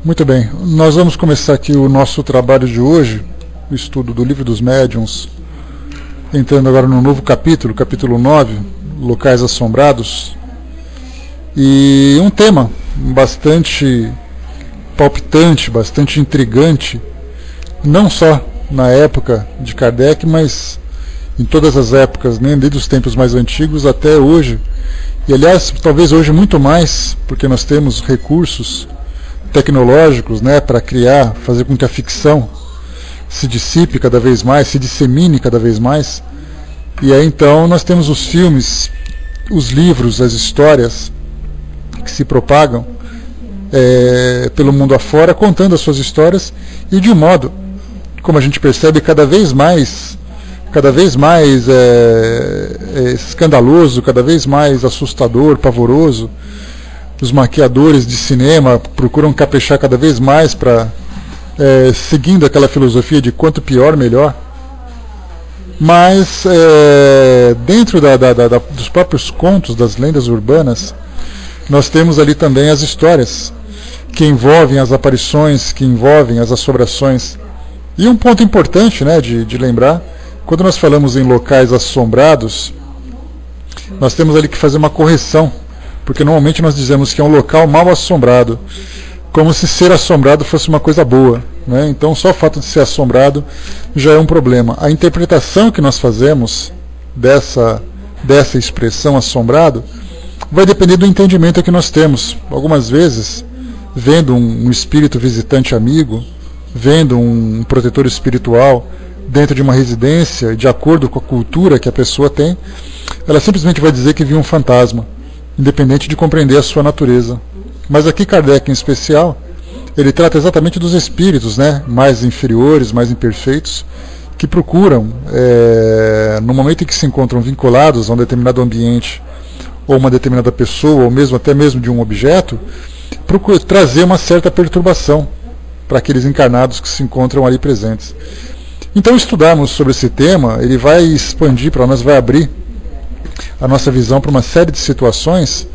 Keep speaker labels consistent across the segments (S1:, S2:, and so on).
S1: Muito bem, nós vamos começar aqui o nosso trabalho de hoje, o estudo do Livro dos Médiuns, entrando agora no novo capítulo, capítulo 9, Locais Assombrados, e um tema bastante palpitante, bastante intrigante, não só na época de Kardec, mas em todas as épocas, né, desde os tempos mais antigos até hoje, e aliás, talvez hoje muito mais, porque nós temos recursos tecnológicos, né, para criar, fazer com que a ficção se dissipe cada vez mais, se dissemine cada vez mais. E aí então nós temos os filmes, os livros, as histórias que se propagam pelo mundo afora, contando as suas histórias, e de um modo, como a gente percebe, cada vez mais escandaloso, cada vez mais assustador, pavoroso. Os maquiadores de cinema procuram caprichar cada vez mais para seguindo aquela filosofia de quanto pior, melhor. Mas dentro dos próprios contos, das lendas urbanas, nós temos ali também as histórias que envolvem as aparições, que envolvem as assombrações. E um ponto importante, né, de lembrar, quando nós falamos em locais assombrados, nós temos ali que fazer uma correção, porque normalmente nós dizemos que é um local mal assombrado, como se ser assombrado fosse uma coisa boa, né? Então só o fato de ser assombrado já é um problema. A interpretação que nós fazemos dessa expressão assombrado vai depender do entendimento que nós temos. Algumas vezes, vendo um espírito visitante amigo, vendo um protetor espiritual dentro de uma residência, de acordo com a cultura que a pessoa tem, ela simplesmente vai dizer que viu um fantasma, independente de compreender a sua natureza. Mas aqui Kardec, em especial, ele trata exatamente dos espíritos, né, mais inferiores, mais imperfeitos, que procuram, no momento em que se encontram vinculados a um determinado ambiente, ou uma determinada pessoa, ou mesmo até mesmo de um objeto, procura trazer uma certa perturbação para aqueles encarnados que se encontram ali presentes. Então, estudarmos sobre esse tema, ele vai expandir para nós, vai abrir a nossa visão para uma série de situações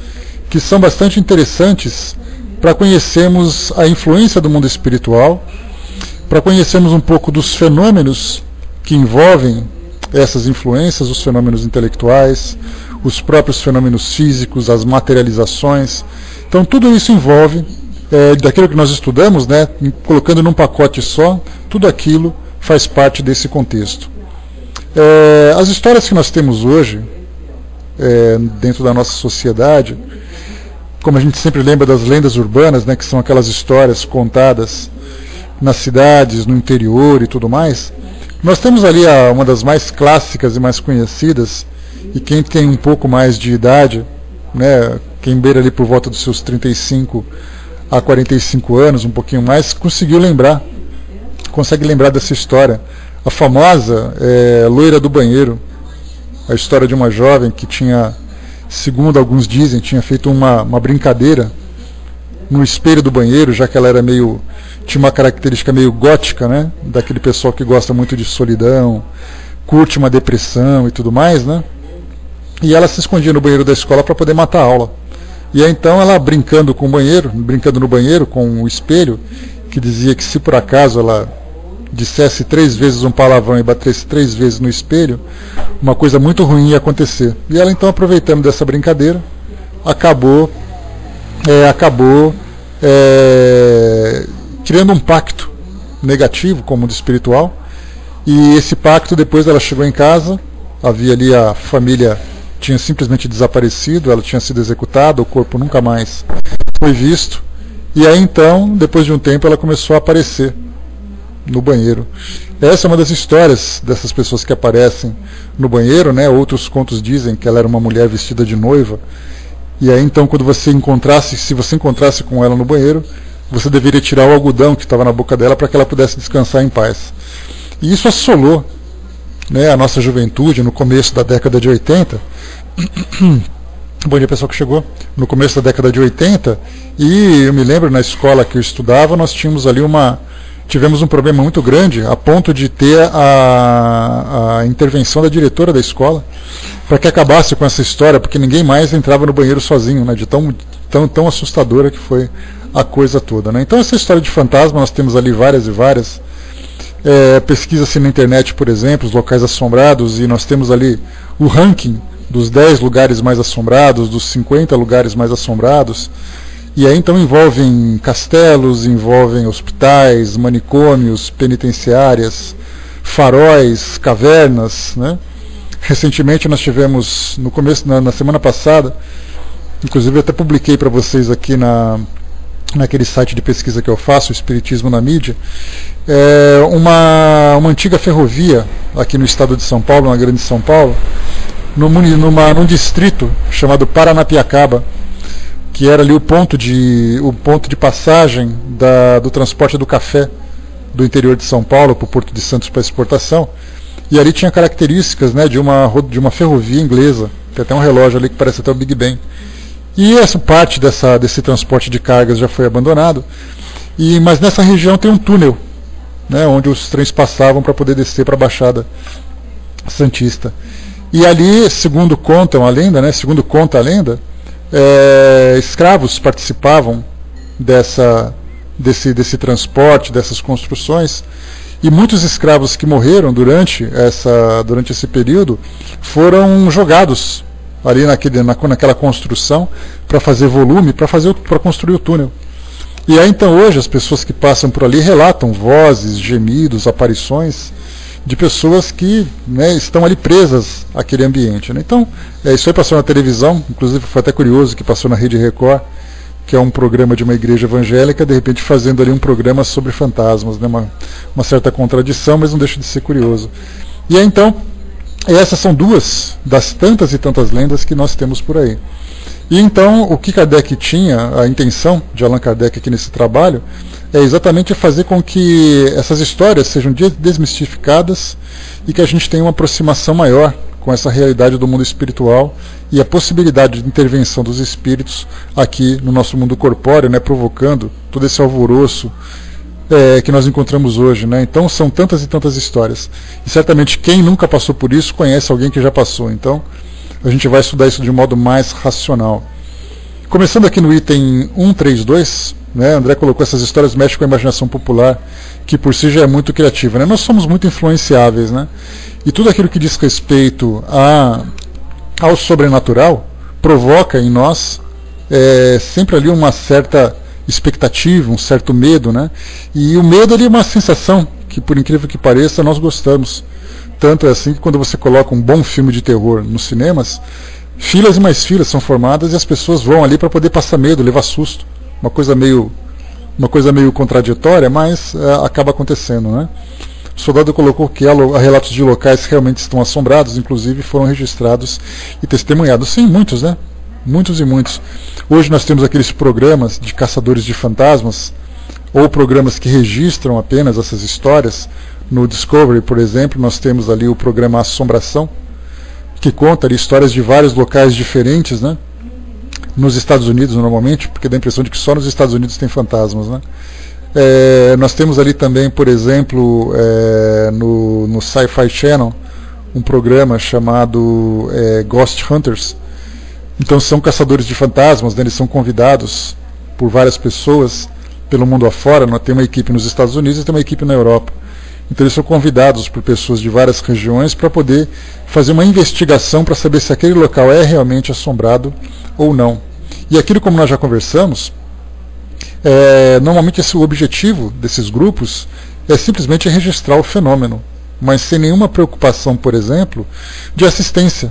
S1: que são bastante interessantes para conhecermos a influência do mundo espiritual, para conhecermos um pouco dos fenômenos que envolvem essas influências, os fenômenos intelectuais, os próprios fenômenos físicos, as materializações. Então tudo isso envolve, daquilo que nós estudamos, né, colocando num pacote só, tudo aquilo faz parte desse contexto. As histórias que nós temos hoje, dentro da nossa sociedade, como a gente sempre lembra das lendas urbanas, né, que são aquelas histórias contadas nas cidades, no interior e tudo mais, nós temos ali uma das mais clássicas e mais conhecidas, e quem tem um pouco mais de idade, né, quem beira ali por volta dos seus 35 a 45 anos, um pouquinho mais, consegue lembrar dessa história, a famosa loira do banheiro, a história de uma jovem que tinha, segundo alguns dizem, tinha feito uma brincadeira no espelho do banheiro, já que ela era tinha uma característica meio gótica, né, daquele pessoal que gosta muito de solidão, curte uma depressão e tudo mais, né, e ela se escondia no banheiro da escola para poder matar a aula. E aí então ela brincando no banheiro com o espelho, que dizia que se por acaso ela dissesse 3 vezes um palavrão e batesse 3 vezes no espelho, uma coisa muito ruim ia acontecer. E ela então, aproveitando dessa brincadeira, acabou criando um pacto negativo com o mundo espiritual. E esse pacto, depois ela chegou em casa, havia ali a família tinha simplesmente desaparecido, ela tinha sido executada, o corpo nunca mais foi visto. E aí então, depois de um tempo, ela começou a aparecer no banheiro. Essa é uma das histórias dessas pessoas que aparecem no banheiro, né? Outros contos dizem que ela era uma mulher vestida de noiva, e aí então se você encontrasse com ela no banheiro, você deveria tirar o algodão que estava na boca dela para que ela pudesse descansar em paz. E isso assolou, né, a nossa juventude no começo da década de 80. Bom dia, pessoal que chegou. No começo da década de 80, e eu me lembro, na escola que eu estudava, nós tínhamos ali uma tivemos um problema muito grande, a ponto de ter a intervenção da diretora da escola, para que acabasse com essa história, porque ninguém mais entrava no banheiro sozinho, né, de tão assustadora que foi a coisa toda, né. Então essa história de fantasma, nós temos ali várias e várias, pesquisa-se na internet, por exemplo, os locais assombrados, e nós temos ali o ranking dos 10 lugares mais assombrados, dos 50 lugares mais assombrados, e aí então envolvem castelos, envolvem hospitais, manicômios, penitenciárias, faróis, cavernas, né? Recentemente nós tivemos, no começo, na semana passada, inclusive eu até publiquei para vocês aqui naquele site de pesquisa que eu faço, o Espiritismo na Mídia, uma antiga ferrovia aqui no estado de São Paulo, na Grande São Paulo, num distrito chamado Paranapiacaba, que era ali o ponto de passagem do transporte do café do interior de São Paulo para o Porto de Santos para exportação, e ali tinha características, né, de uma ferrovia inglesa, tem até um relógio ali que parece até o Big Ben, e essa parte desse transporte de cargas já foi abandonado, mas nessa região tem um túnel, né, onde os trens passavam para poder descer para a Baixada Santista, e ali, segundo conta a lenda, escravos participavam desse transporte, dessas construções, e muitos escravos que morreram durante esse período foram jogados ali naquela construção para fazer volume, para construir o túnel. E aí então hoje as pessoas que passam por ali relatam vozes, gemidos, aparições de pessoas que, né, estão ali presas àquele ambiente, né? Então, isso aí passou na televisão, inclusive foi até curioso que passou na Rede Record, que é um programa de uma igreja evangélica, de repente fazendo ali um programa sobre fantasmas, né? Uma certa contradição, mas não deixa de ser curioso. E aí então, essas são duas das tantas e tantas lendas que nós temos por aí. E então, o que Kardec tinha, a intenção de Allan Kardec aqui nesse trabalho, é exatamente fazer com que essas histórias sejam desmistificadas e que a gente tenha uma aproximação maior com essa realidade do mundo espiritual e a possibilidade de intervenção dos espíritos aqui no nosso mundo corpóreo, né, provocando todo esse alvoroço que nós encontramos hoje, né? Então são tantas e tantas histórias. E certamente quem nunca passou por isso conhece alguém que já passou. Então a gente vai estudar isso de um modo mais racional. Começando aqui no item 132, né, André colocou essas histórias mexem com a imaginação popular, que por si já é muito criativa, né? Nós somos muito influenciáveis, né? E tudo aquilo que diz respeito ao sobrenatural provoca em nós sempre ali uma certa expectativa, um certo medo, né? E o medo ali é uma sensação que, por incrível que pareça, nós gostamos. Tanto é assim que quando você coloca um bom filme de terror nos cinemas, filas e mais filas são formadas e as pessoas vão ali para poder passar medo, levar susto. Uma coisa meio contraditória, mas acaba acontecendo, né? O soldado colocou que há relatos de locais que realmente estão assombrados, inclusive foram registrados e testemunhados. Sim, muitos, né? Muitos e muitos. Hoje nós temos aqueles programas de caçadores de fantasmas, ou programas que registram apenas essas histórias. No Discovery, por exemplo, nós temos ali o programa Assombração, que conta ali histórias de vários locais diferentes, né? Nos Estados Unidos, normalmente, porque dá a impressão de que só nos Estados Unidos tem fantasmas, né? Nós temos ali também, por exemplo, no Sci-Fi Channel, um programa chamado Ghost Hunters. Então são caçadores de fantasmas, né? Eles são convidados por várias pessoas pelo mundo afora. Nós temos uma equipe nos Estados Unidos e tem uma equipe na Europa. Então eles são convidados por pessoas de várias regiões para poder fazer uma investigação para saber se aquele local é realmente assombrado ou não. E aquilo, como nós já conversamos, normalmente o objetivo desses grupos é simplesmente registrar o fenômeno, mas sem nenhuma preocupação, por exemplo, de assistência,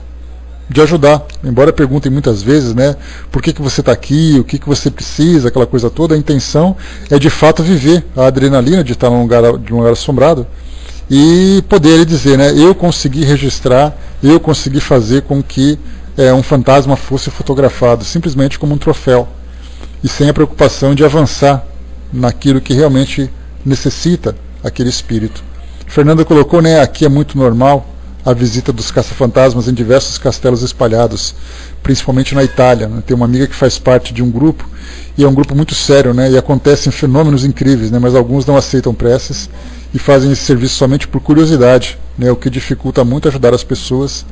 S1: de ajudar. Embora perguntem muitas vezes, né, por que você está aqui, o que você precisa, aquela coisa toda, a intenção é de fato viver a adrenalina de estar num lugar assombrado e poder dizer, né, eu consegui registrar, eu consegui fazer com que um fantasma fosse fotografado, simplesmente como um troféu, e sem a preocupação de avançar naquilo que realmente necessita aquele espírito. Fernanda colocou, né, aqui é muito normal a visita dos caça-fantasmas em diversos castelos espalhados, principalmente na Itália. Né? Tem uma amiga que faz parte de um grupo, e é um grupo muito sério, né? E acontecem fenômenos incríveis, né? Mas alguns não aceitam preces e fazem esse serviço somente por curiosidade, né? O que dificulta muito ajudar as pessoas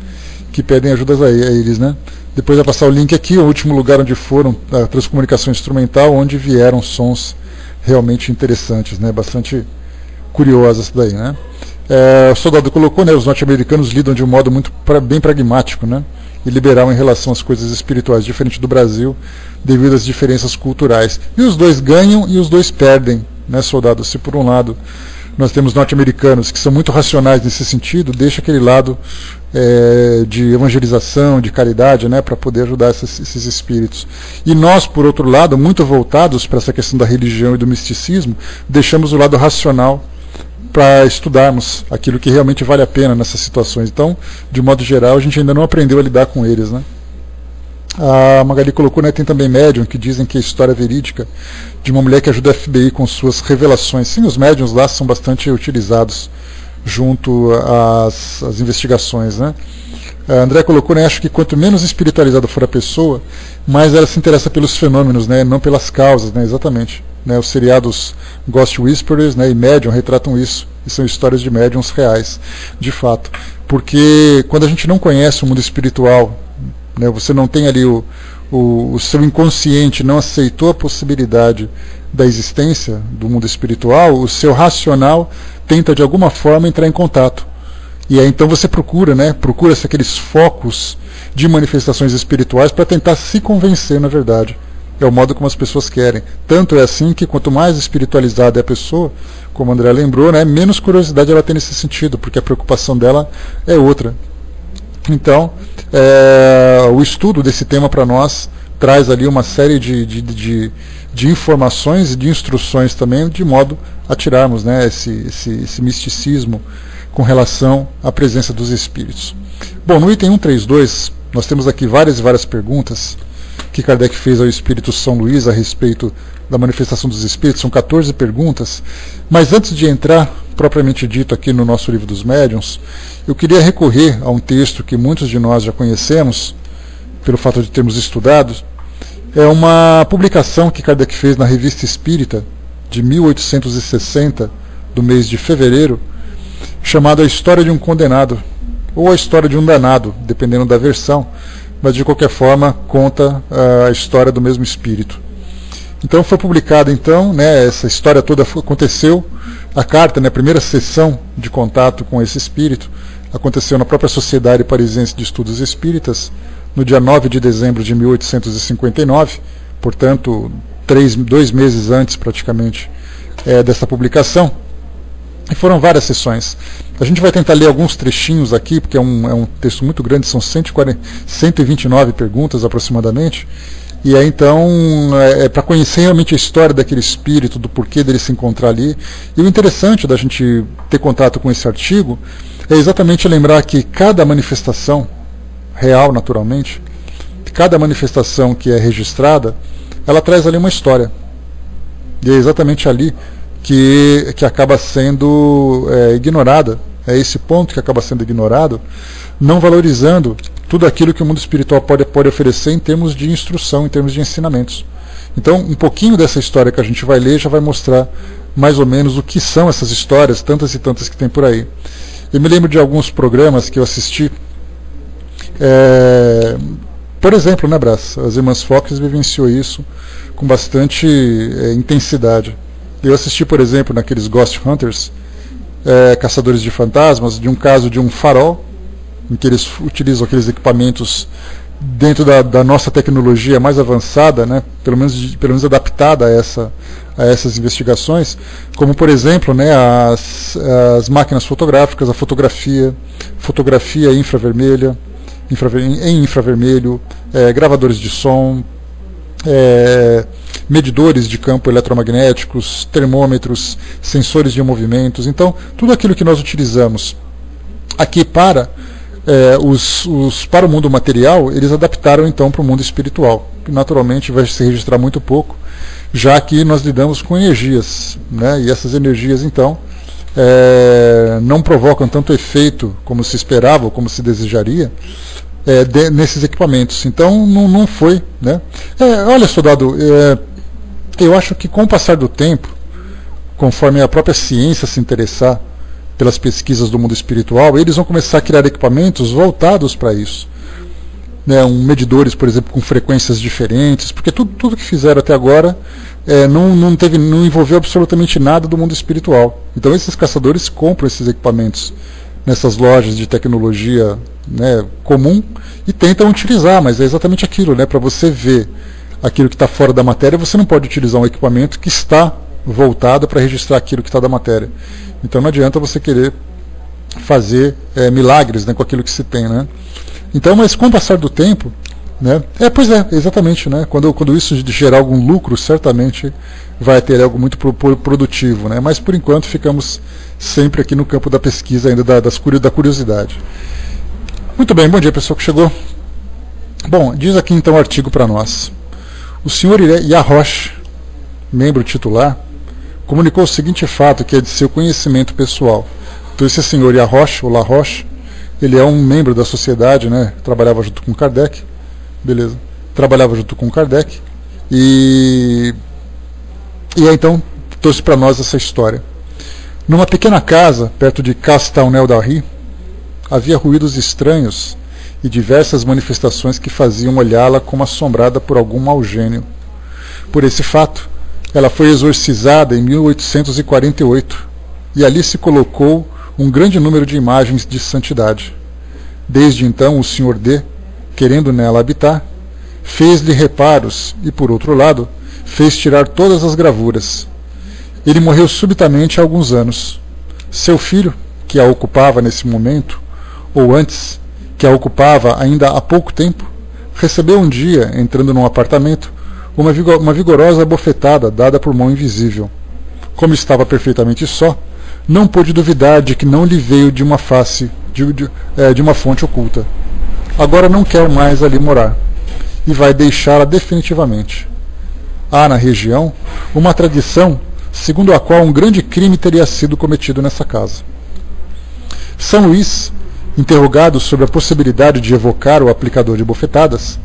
S1: que pedem ajudas a eles. Né? Depois vai passar o link aqui, o último lugar onde foram, a transcomunicação instrumental, onde vieram sons realmente interessantes, né? Bastante curiosas daí, né? O soldado colocou, né, os norte-americanos lidam de um modo bem pragmático, né, e liberal em relação às coisas espirituais, diferente do Brasil, devido às diferenças culturais. E os dois ganham e os dois perdem, né, soldado? Se por um lado nós temos norte-americanos que são muito racionais nesse sentido, deixa aquele lado de evangelização, de caridade, né, para poder ajudar esses espíritos. E nós, por outro lado, muito voltados para essa questão da religião e do misticismo, deixamos o lado racional para estudarmos aquilo que realmente vale a pena nessas situações. Então, de modo geral, a gente ainda não aprendeu a lidar com eles, né? A Magali colocou, né, tem também médium que dizem que é história verídica de uma mulher que ajuda a FBI com suas revelações. Sim, os médiums lá são bastante utilizados junto às investigações, né? A André colocou, né, acho que quanto menos espiritualizada for a pessoa, mais ela se interessa pelos fenômenos, né, não pelas causas, né? Exatamente. Né, os seriados Ghost Whisperers, né, e Medium retratam isso, e são histórias de médiums reais, de fato. Porque quando a gente não conhece o mundo espiritual, né, você não tem ali o seu inconsciente, não aceitou a possibilidade da existência do mundo espiritual, o seu racional tenta de alguma forma entrar em contato. E aí então você procura-se aqueles focos de manifestações espirituais para tentar se convencer, na verdade. É o modo como as pessoas querem. Tanto é assim que quanto mais espiritualizada é a pessoa, como o André lembrou, né, menos curiosidade ela tem nesse sentido, porque a preocupação dela é outra. Então, o estudo desse tema para nós traz ali uma série de informações e de instruções também, de modo a tirarmos, né, esse misticismo com relação à presença dos espíritos. Bom, no item 132, nós temos aqui várias e várias perguntas que Kardec fez ao Espírito São Luís a respeito da manifestação dos espíritos. São 14 perguntas, mas antes de entrar propriamente dito aqui no nosso livro dos médiuns, eu queria recorrer a um texto que muitos de nós já conhecemos, pelo fato de termos estudado. É uma publicação que Kardec fez na Revista Espírita, de 1860, do mês de fevereiro, chamada A História de um Condenado, ou A História de um Danado, dependendo da versão, mas de qualquer forma conta a história do mesmo espírito. Então foi publicada, então, né, essa história toda aconteceu, a carta, né, a primeira sessão de contato com esse espírito, aconteceu na própria Sociedade Parisiense de Estudos Espíritas, no dia 9 de dezembro de 1859, portanto, 2 meses antes, praticamente, dessa publicação. E foram várias sessões. A gente vai tentar ler alguns trechinhos aqui, porque é um texto muito grande, são 129 perguntas aproximadamente. E aí então para conhecer realmente a história daquele espírito, do porquê dele se encontrar ali. E o interessante da gente ter contato com esse artigo é exatamente lembrar que cada manifestação real, naturalmente, cada manifestação que é registrada, ela traz ali uma história. E é exatamente ali que acaba sendo ignorada. É esse ponto que acaba sendo ignorado, não valorizando tudo aquilo que o mundo espiritual pode oferecer em termos de instrução, em termos de ensinamentos. Então, um pouquinho dessa história que a gente vai ler já vai mostrar mais ou menos o que são essas histórias, tantas e tantas que tem por aí. Eu me lembro de alguns programas que eu assisti, por exemplo, né, Brás? As Irmãs Fox vivenciou isso com bastante intensidade. Eu assisti, por exemplo, naqueles Ghost Hunters, caçadores de fantasmas, de um caso de um farol, em que eles utilizam aqueles equipamentos dentro da nossa tecnologia mais avançada, né, pelo menos adaptada a essas investigações, como, por exemplo, né, as máquinas fotográficas, a fotografia infravermelha, em infravermelho, gravadores de som, medidores de campo eletromagnéticos, termômetros, sensores de movimentos. Então, tudo aquilo que nós utilizamos aqui para o mundo material, eles adaptaram então para o mundo espiritual, que naturalmente vai se registrar muito pouco, já que nós lidamos com energias, né? E essas energias então não provocam tanto efeito como se esperava, ou como se desejaria, nesses equipamentos. Então não foi, né? Olha, soldado, eu acho que com o passar do tempo, conforme a própria ciência se interessar pelas pesquisas do mundo espiritual, eles vão começar a criar equipamentos voltados para isso, né? Medidores, por exemplo, com frequências diferentes, porque tudo que fizeram até agora não envolveu absolutamente nada do mundo espiritual. Então esses caçadores compram esses equipamentos nessas lojas de tecnologia, né, comum, e tentam utilizar, mas é exatamente aquilo, né? Para você ver aquilo que está fora da matéria, você não pode utilizar um equipamento que está voltado para registrar aquilo que está da matéria. Então não adianta você querer fazer milagres, né, com aquilo que se tem, né? Então, mas com o passar do tempo, né? Pois é, exatamente, né? Quando isso gerar algum lucro, certamente vai ter algo muito produtivo, né? Mas por enquanto ficamos sempre aqui no campo da pesquisa, ainda da curiosidade. Muito bem, bom dia pessoal que chegou. Bom, diz aqui então o artigo para nós. O senhor Yarosh, membro titular, comunicou o seguinte fato, que é de seu conhecimento pessoal. Então esse senhor Yarosh, ou Laroche, ele é um membro da sociedade, né? Trabalhava junto com Kardec, beleza? Trabalhava junto com Kardec e aí então trouxe para nós essa história. Numa pequena casa perto de Castelnau-d'Arry havia ruídos estranhos e diversas manifestações que faziam olhá-la como assombrada por algum mau gênio. Por esse fato, ela foi exorcizada em 1848 e ali se colocou um grande número de imagens de santidade. Desde então, o Sr. D, querendo nela habitar, fez-lhe reparos e, por outro lado, fez tirar todas as gravuras. Ele morreu subitamente há alguns anos. Seu filho, que a ocupava nesse momento, ou antes, que a ocupava ainda há pouco tempo, recebeu um dia, entrando num apartamento, uma vigorosa bofetada dada por mão invisível. Como estava perfeitamente só, não pôde duvidar de que não lhe veio de uma de uma fonte oculta. Agora não quer mais ali morar, e vai deixá-la definitivamente. Há na região uma tradição segundo a qual um grande crime teria sido cometido nessa casa. São Luís, interrogado sobre a possibilidade de evocar o aplicador de bofetadas,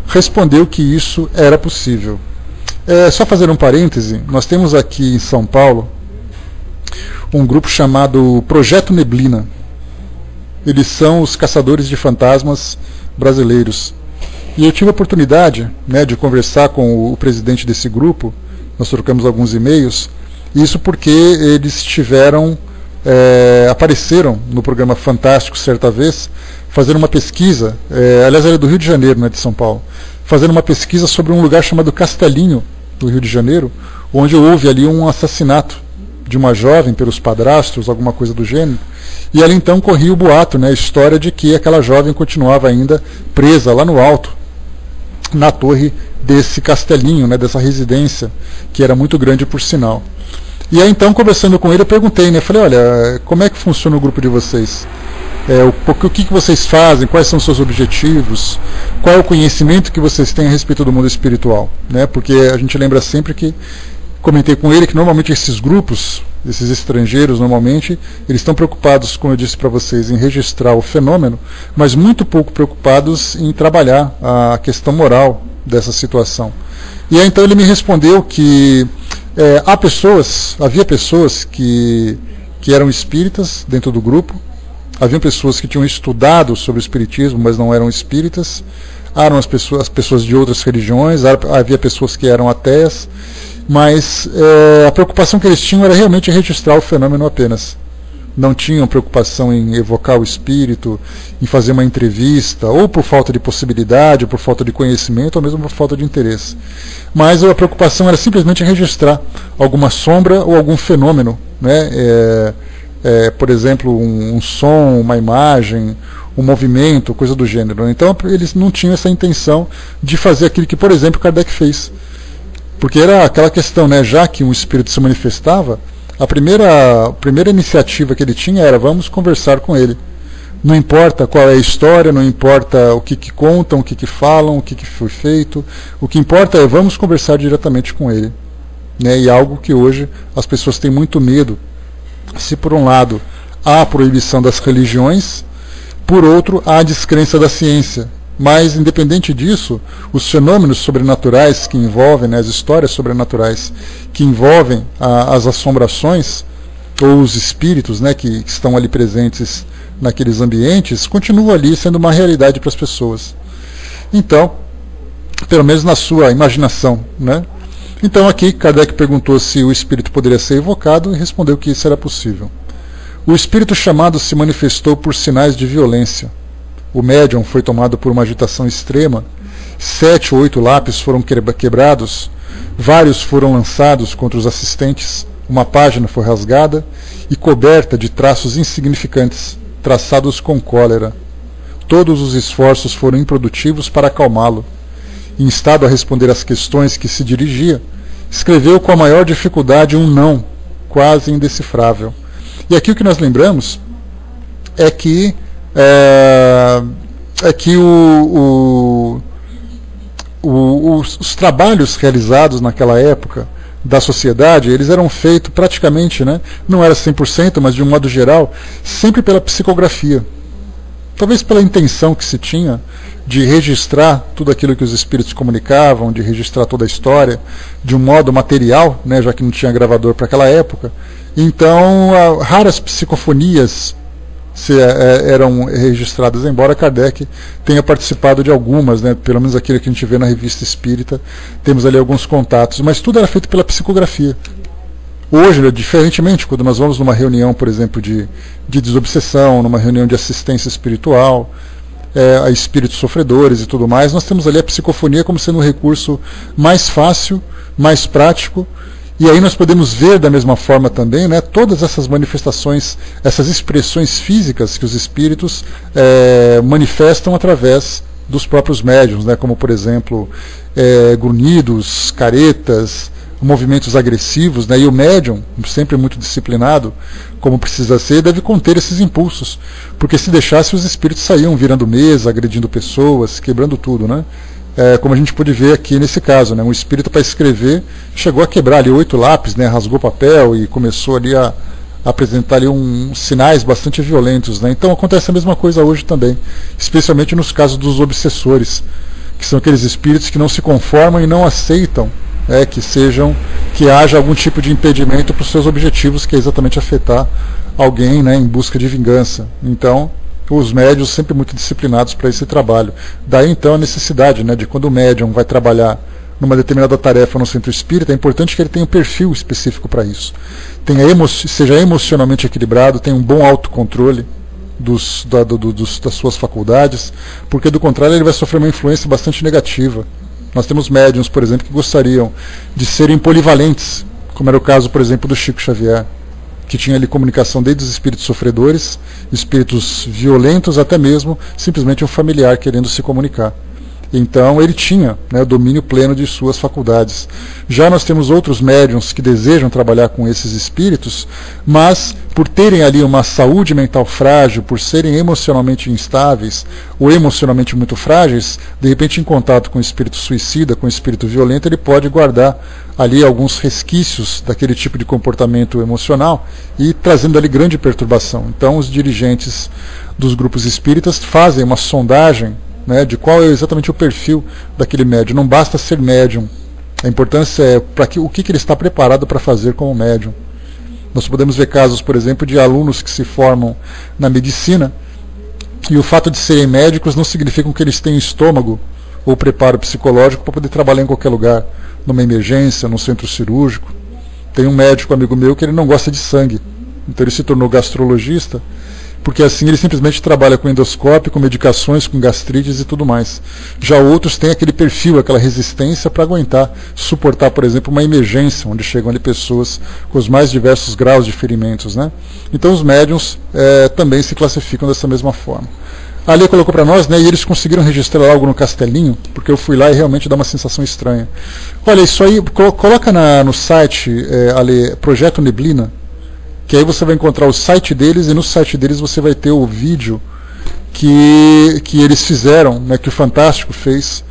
S1: respondeu que isso era possível. Só fazer um parêntese, nós temos aqui em São Paulo um grupo chamado Projeto Neblina. Eles são os caçadores de fantasmas brasileiros. E eu tive a oportunidade, né, de conversar com o presidente desse grupo, nós trocamos alguns e-mails, isso porque eles apareceram no programa Fantástico certa vez, fazendo uma pesquisa, aliás era do Rio de Janeiro, não é de São Paulo, fazendo uma pesquisa sobre um lugar chamado Castelinho, do Rio de Janeiro, onde houve ali um assassinato de uma jovem pelos padrastos, alguma coisa do gênero, e ali então corria o boato, né, a história de que aquela jovem continuava ainda presa lá no alto, na torre desse castelinho, né, dessa residência, que era muito grande por sinal. E aí então, conversando com ele, eu perguntei, né, falei, olha, como é que funciona o grupo de vocês? O que vocês fazem? Quais são os seus objetivos? Qual é o conhecimento que vocês têm a respeito do mundo espiritual? Né? Porque a gente lembra sempre que, comentei com ele, que normalmente esses grupos, esses estrangeiros, normalmente, eles estão preocupados, como eu disse para vocês, em registrar o fenômeno, mas muito pouco preocupados em trabalhar a questão moral dessa situação. E aí então ele me respondeu que havia pessoas que eram espíritas dentro do grupo, haviam pessoas que tinham estudado sobre o espiritismo, mas não eram espíritas, eram as pessoas de outras religiões, havia pessoas que eram ateias, mas a preocupação que eles tinham era realmente registrar o fenômeno apenas. Não tinham preocupação em evocar o espírito, em fazer uma entrevista, ou por falta de possibilidade, ou por falta de conhecimento, ou mesmo por falta de interesse. Mas a preocupação era simplesmente registrar alguma sombra ou algum fenômeno, né? Por exemplo, um som, uma imagem, um movimento, coisa do gênero. Então eles não tinham essa intenção de fazer aquilo que, por exemplo, Kardec fez. Porque era aquela questão, né? Já que um espírito se manifestava, a primeira iniciativa que ele tinha era: vamos conversar com ele. Não importa qual é a história, não importa o que contam, o que falam, o que foi feito. O que importa é: vamos conversar diretamente com ele. Né? E algo que hoje as pessoas têm muito medo se por um lado há a proibição das religiões, por outro há a descrença da ciência. Mas, independente disso, os fenômenos sobrenaturais que envolvem, né, as histórias sobrenaturais que envolvem as assombrações, ou os espíritos, né, que estão ali presentes naqueles ambientes, continuam ali sendo uma realidade para as pessoas. Então, pelo menos na sua imaginação, né? Então aqui Kardec perguntou se o espírito poderia ser evocado e respondeu que isso era possível. O espírito chamado se manifestou por sinais de violência. O médium foi tomado por uma agitação extrema, 7 ou 8 lápis foram quebrados, vários foram lançados contra os assistentes, uma página foi rasgada e coberta de traços insignificantes, traçados com cólera. Todos os esforços foram improdutivos para acalmá-lo. Instado a responder às questões que se dirigia, escreveu com a maior dificuldade um não, quase indecifrável. E aqui o que nós lembramos é que os trabalhos realizados naquela época da sociedade, eles eram feitos praticamente, né, não era 100%, mas de um modo geral, sempre pela psicografia. Talvez pela intenção que se tinha de registrar tudo aquilo que os espíritos comunicavam, de registrar toda a história de um modo material, né, já que não tinha gravador para aquela época. Então, raras psicofonias eram registradas, embora Kardec tenha participado de algumas, né, pelo menos aquilo que a gente vê na Revista Espírita, temos ali alguns contatos, mas tudo era feito pela psicografia. Hoje, diferentemente, quando nós vamos numa reunião, por exemplo, de desobsessão, numa reunião de assistência espiritual, a espíritos sofredores e tudo mais, nós temos ali a psicofonia como sendo um recurso mais fácil, mais prático, e aí nós podemos ver da mesma forma também, né, todas essas manifestações, essas expressões físicas que os espíritos manifestam através dos próprios médiuns, né, como, por exemplo, grunhidos, caretas, movimentos agressivos, né, e o médium, sempre muito disciplinado, como precisa ser, deve conter esses impulsos, porque se deixasse os espíritos saíam virando mesa, agredindo pessoas, quebrando tudo, né? Como a gente pôde ver aqui nesse caso, né, um espírito para escrever chegou a quebrar ali 8 lápis, né, rasgou papel e começou ali a apresentar ali sinais bastante violentos, né? Então acontece a mesma coisa hoje também, especialmente nos casos dos obsessores, que são aqueles espíritos que não se conformam e não aceitam que haja algum tipo de impedimento para os seus objetivos, que é exatamente afetar alguém, né, em busca de vingança. Então, os médiuns sempre muito disciplinados para esse trabalho. Daí então a necessidade, né, de quando o médium vai trabalhar numa determinada tarefa no centro espírita, é importante que ele tenha um perfil específico para isso. Seja emocionalmente equilibrado, tenha um bom autocontrole das suas faculdades, porque do contrário ele vai sofrer uma influência bastante negativa. Nós temos médiuns, por exemplo, que gostariam de serem polivalentes, como era o caso, por exemplo, do Chico Xavier, que tinha ali comunicação desde os espíritos sofredores, espíritos violentos, até mesmo simplesmente um familiar querendo se comunicar. Então ele tinha, né, o domínio pleno de suas faculdades. Já nós temos outros médiuns que desejam trabalhar com esses espíritos, mas por terem ali uma saúde mental frágil, por serem emocionalmente instáveis ou emocionalmente muito frágeis, de repente em contato com o espírito suicida, com o espírito violento, ele pode guardar ali alguns resquícios daquele tipo de comportamento emocional e trazendo ali grande perturbação. Então os dirigentes dos grupos espíritas fazem uma sondagem, né, de qual é exatamente o perfil daquele médium. Não basta ser médium. A importância é o que ele está preparado para fazer como médium. Nós podemos ver casos, por exemplo, de alunos que se formam na medicina e o fato de serem médicos não significa que eles tenham estômago ou preparo psicológico para poder trabalhar em qualquer lugar, numa emergência, num centro cirúrgico. Tem um médico amigo meu que ele não gosta de sangue, então ele se tornou gastrologista, porque assim ele simplesmente trabalha com endoscópio, com medicações, com gastrites e tudo mais. Já outros têm aquele perfil, aquela resistência para aguentar, suportar, por exemplo, uma emergência, onde chegam ali pessoas com os mais diversos graus de ferimentos, né? Então os médiuns também se classificam dessa mesma forma. A Lê colocou para nós, né, e eles conseguiram registrar algo no Castelinho, porque eu fui lá e realmente dá uma sensação estranha. Olha, isso aí, coloca no site, Ale, Projeto Neblina, que aí você vai encontrar o site deles, e no site deles você vai ter o vídeo que eles fizeram, né, que o Fantástico fez,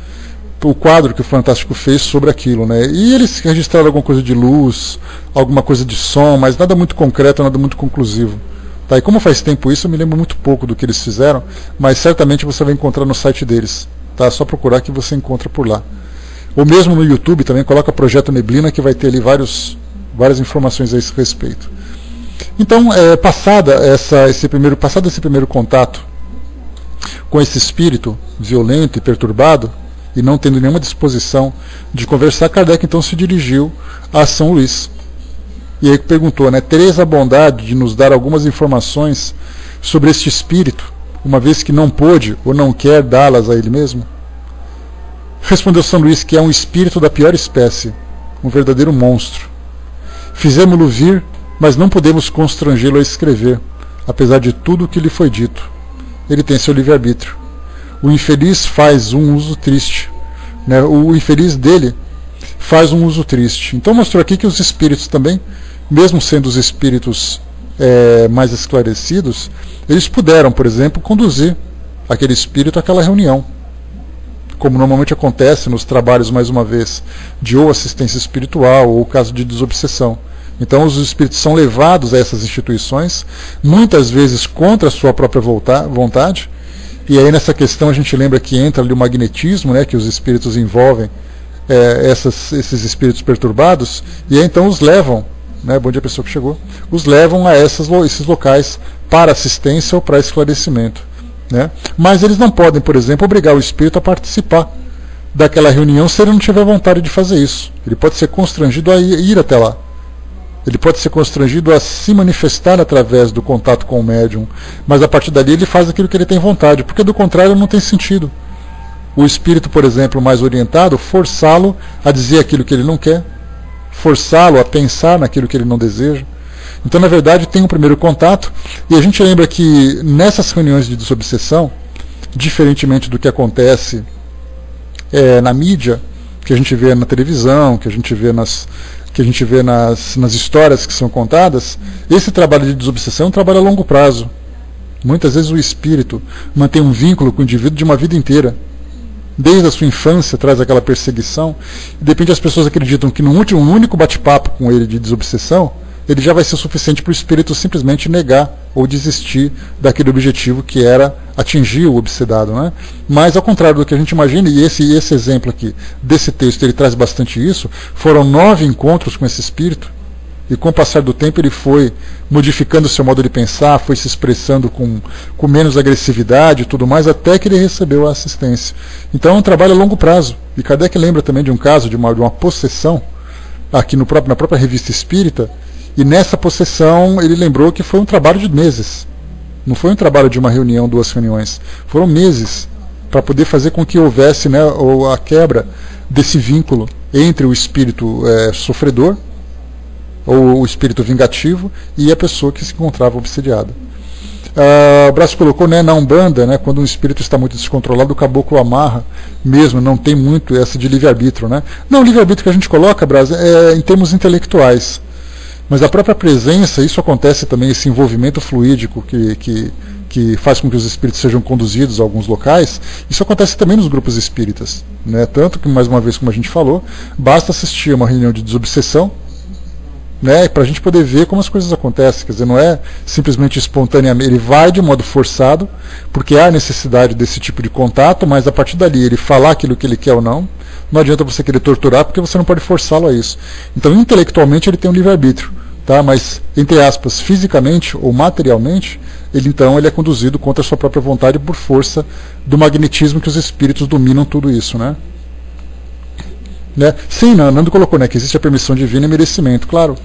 S1: o quadro que o Fantástico fez sobre aquilo, né? E eles registraram alguma coisa de luz, alguma coisa de som, mas nada muito concreto, nada muito conclusivo. Tá? E como faz tempo isso, eu me lembro muito pouco do que eles fizeram, mas certamente você vai encontrar no site deles. Tá? É só procurar que você encontra por lá. Ou mesmo no YouTube também, coloca Projeto Neblina, que vai ter ali várias informações a esse respeito. Então, passado esse primeiro contato com esse espírito violento e perturbado, e não tendo nenhuma disposição de conversar, Kardec então se dirigiu a São Luís. E aí perguntou, né, tereis a bondade de nos dar algumas informações sobre este espírito, uma vez que não pôde ou não quer dá-las a ele mesmo? Respondeu São Luís que é um espírito da pior espécie, um verdadeiro monstro. Fizemo-lo vir, mas não podemos constrangê-lo a escrever, apesar de tudo o que lhe foi dito. Ele tem seu livre-arbítrio. O infeliz faz um uso triste, né? O infeliz dele faz um uso triste. Então mostrou aqui que os espíritos também, mesmo sendo os espíritos mais esclarecidos, eles puderam, por exemplo, conduzir aquele espírito àquela reunião, como normalmente acontece nos trabalhos, mais uma vez, de ou assistência espiritual ou caso de desobsessão. Então os espíritos são levados a essas instituições, muitas vezes contra a sua própria vontade. E aí nessa questão a gente lembra que entra ali o magnetismo, né, que os espíritos envolvem esses espíritos perturbados, e aí então os levam, né, bom dia pessoa que chegou, os levam a esses locais para assistência ou para esclarecimento. Né? Mas eles não podem, por exemplo, obrigar o espírito a participar daquela reunião se ele não tiver vontade de fazer isso. Ele pode ser constrangido a ir até lá. Ele pode ser constrangido a se manifestar através do contato com o médium, mas a partir dali ele faz aquilo que ele tem vontade, porque do contrário não tem sentido. O espírito, por exemplo, mais orientado, forçá-lo a dizer aquilo que ele não quer, forçá-lo a pensar naquilo que ele não deseja. Então, na verdade, tem um primeiro contato, e a gente lembra que nessas reuniões de desobsessão, diferentemente do que acontece na mídia, que a gente vê na televisão, que a gente vê nas histórias que são contadas, esse trabalho de desobsessão é um trabalho a longo prazo. Muitas vezes o espírito mantém um vínculo com o indivíduo de uma vida inteira. Desde a sua infância traz aquela perseguição, e de repente as pessoas acreditam que num único bate-papo com ele de desobsessão, ele já vai ser suficiente para o espírito simplesmente negar ou desistir daquele objetivo que era atingir o obsedado. Né? Mas ao contrário do que a gente imagina, e esse exemplo aqui desse texto ele traz bastante isso, foram 9 encontros com esse espírito, e com o passar do tempo ele foi modificando o seu modo de pensar, foi se expressando com menos agressividade e tudo mais, até que ele recebeu a assistência. Então é um trabalho a longo prazo. E Kardec lembra também de um caso de uma possessão, aqui na própria Revista Espírita, e nessa possessão ele lembrou que foi um trabalho de meses. Não foi um trabalho de uma reunião, 2 reuniões. Foram meses para poder fazer com que houvesse, né, a quebra desse vínculo entre o espírito sofredor, ou o espírito vingativo, e a pessoa que se encontrava obsediada. O Brás colocou, né, na Umbanda, né, quando um espírito está muito descontrolado, o caboclo amarra mesmo, não tem muito essa de livre-arbítrio. Né? Não, o livre-arbítrio que a gente coloca, Brás, é em termos intelectuais. Mas a própria presença, isso acontece também, esse envolvimento fluídico que faz com que os espíritos sejam conduzidos a alguns locais, isso acontece também nos grupos espíritas. Né? Tanto que, mais uma vez, como a gente falou, basta assistir a uma reunião de desobsessão, né, para a gente poder ver como as coisas acontecem. Quer dizer, não é simplesmente espontaneamente, ele vai de modo forçado, porque há necessidade desse tipo de contato, mas a partir dali ele falar aquilo que ele quer ou não adianta você querer torturar, porque você não pode forçá-lo a isso. Então, intelectualmente ele tem um livre-arbítrio, tá? Mas, entre aspas, fisicamente ou materialmente, ele é conduzido contra a sua própria vontade por força do magnetismo que os espíritos dominam tudo isso, né? Sim, Nando colocou, né, que existe a permissão divina e merecimento, claro.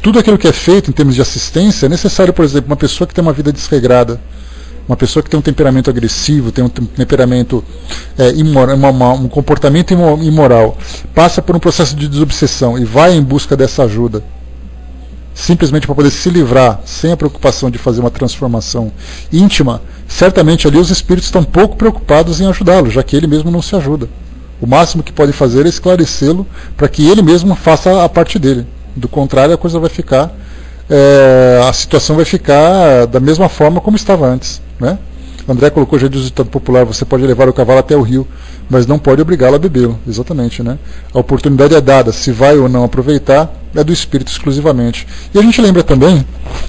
S1: Tudo aquilo que é feito em termos de assistência é necessário, por exemplo, uma pessoa que tem uma vida desregrada, uma pessoa que tem um temperamento agressivo, tem um temperamento imoral, um comportamento imoral, passa por um processo de desobsessão e vai em busca dessa ajuda, simplesmente para poder se livrar, sem a preocupação de fazer uma transformação íntima, certamente ali os espíritos estão pouco preocupados em ajudá-lo, já que ele mesmo não se ajuda. O máximo que pode fazer é esclarecê-lo para que ele mesmo faça a parte dele. Do contrário, a coisa vai ficar, a situação vai ficar da mesma forma como estava antes. Né? André colocou já diz o ditado popular: você pode levar o cavalo até o rio, mas não pode obrigá-lo a bebê-lo. Exatamente, né? A oportunidade é dada, se vai ou não aproveitar, é do espírito exclusivamente. E a gente lembra também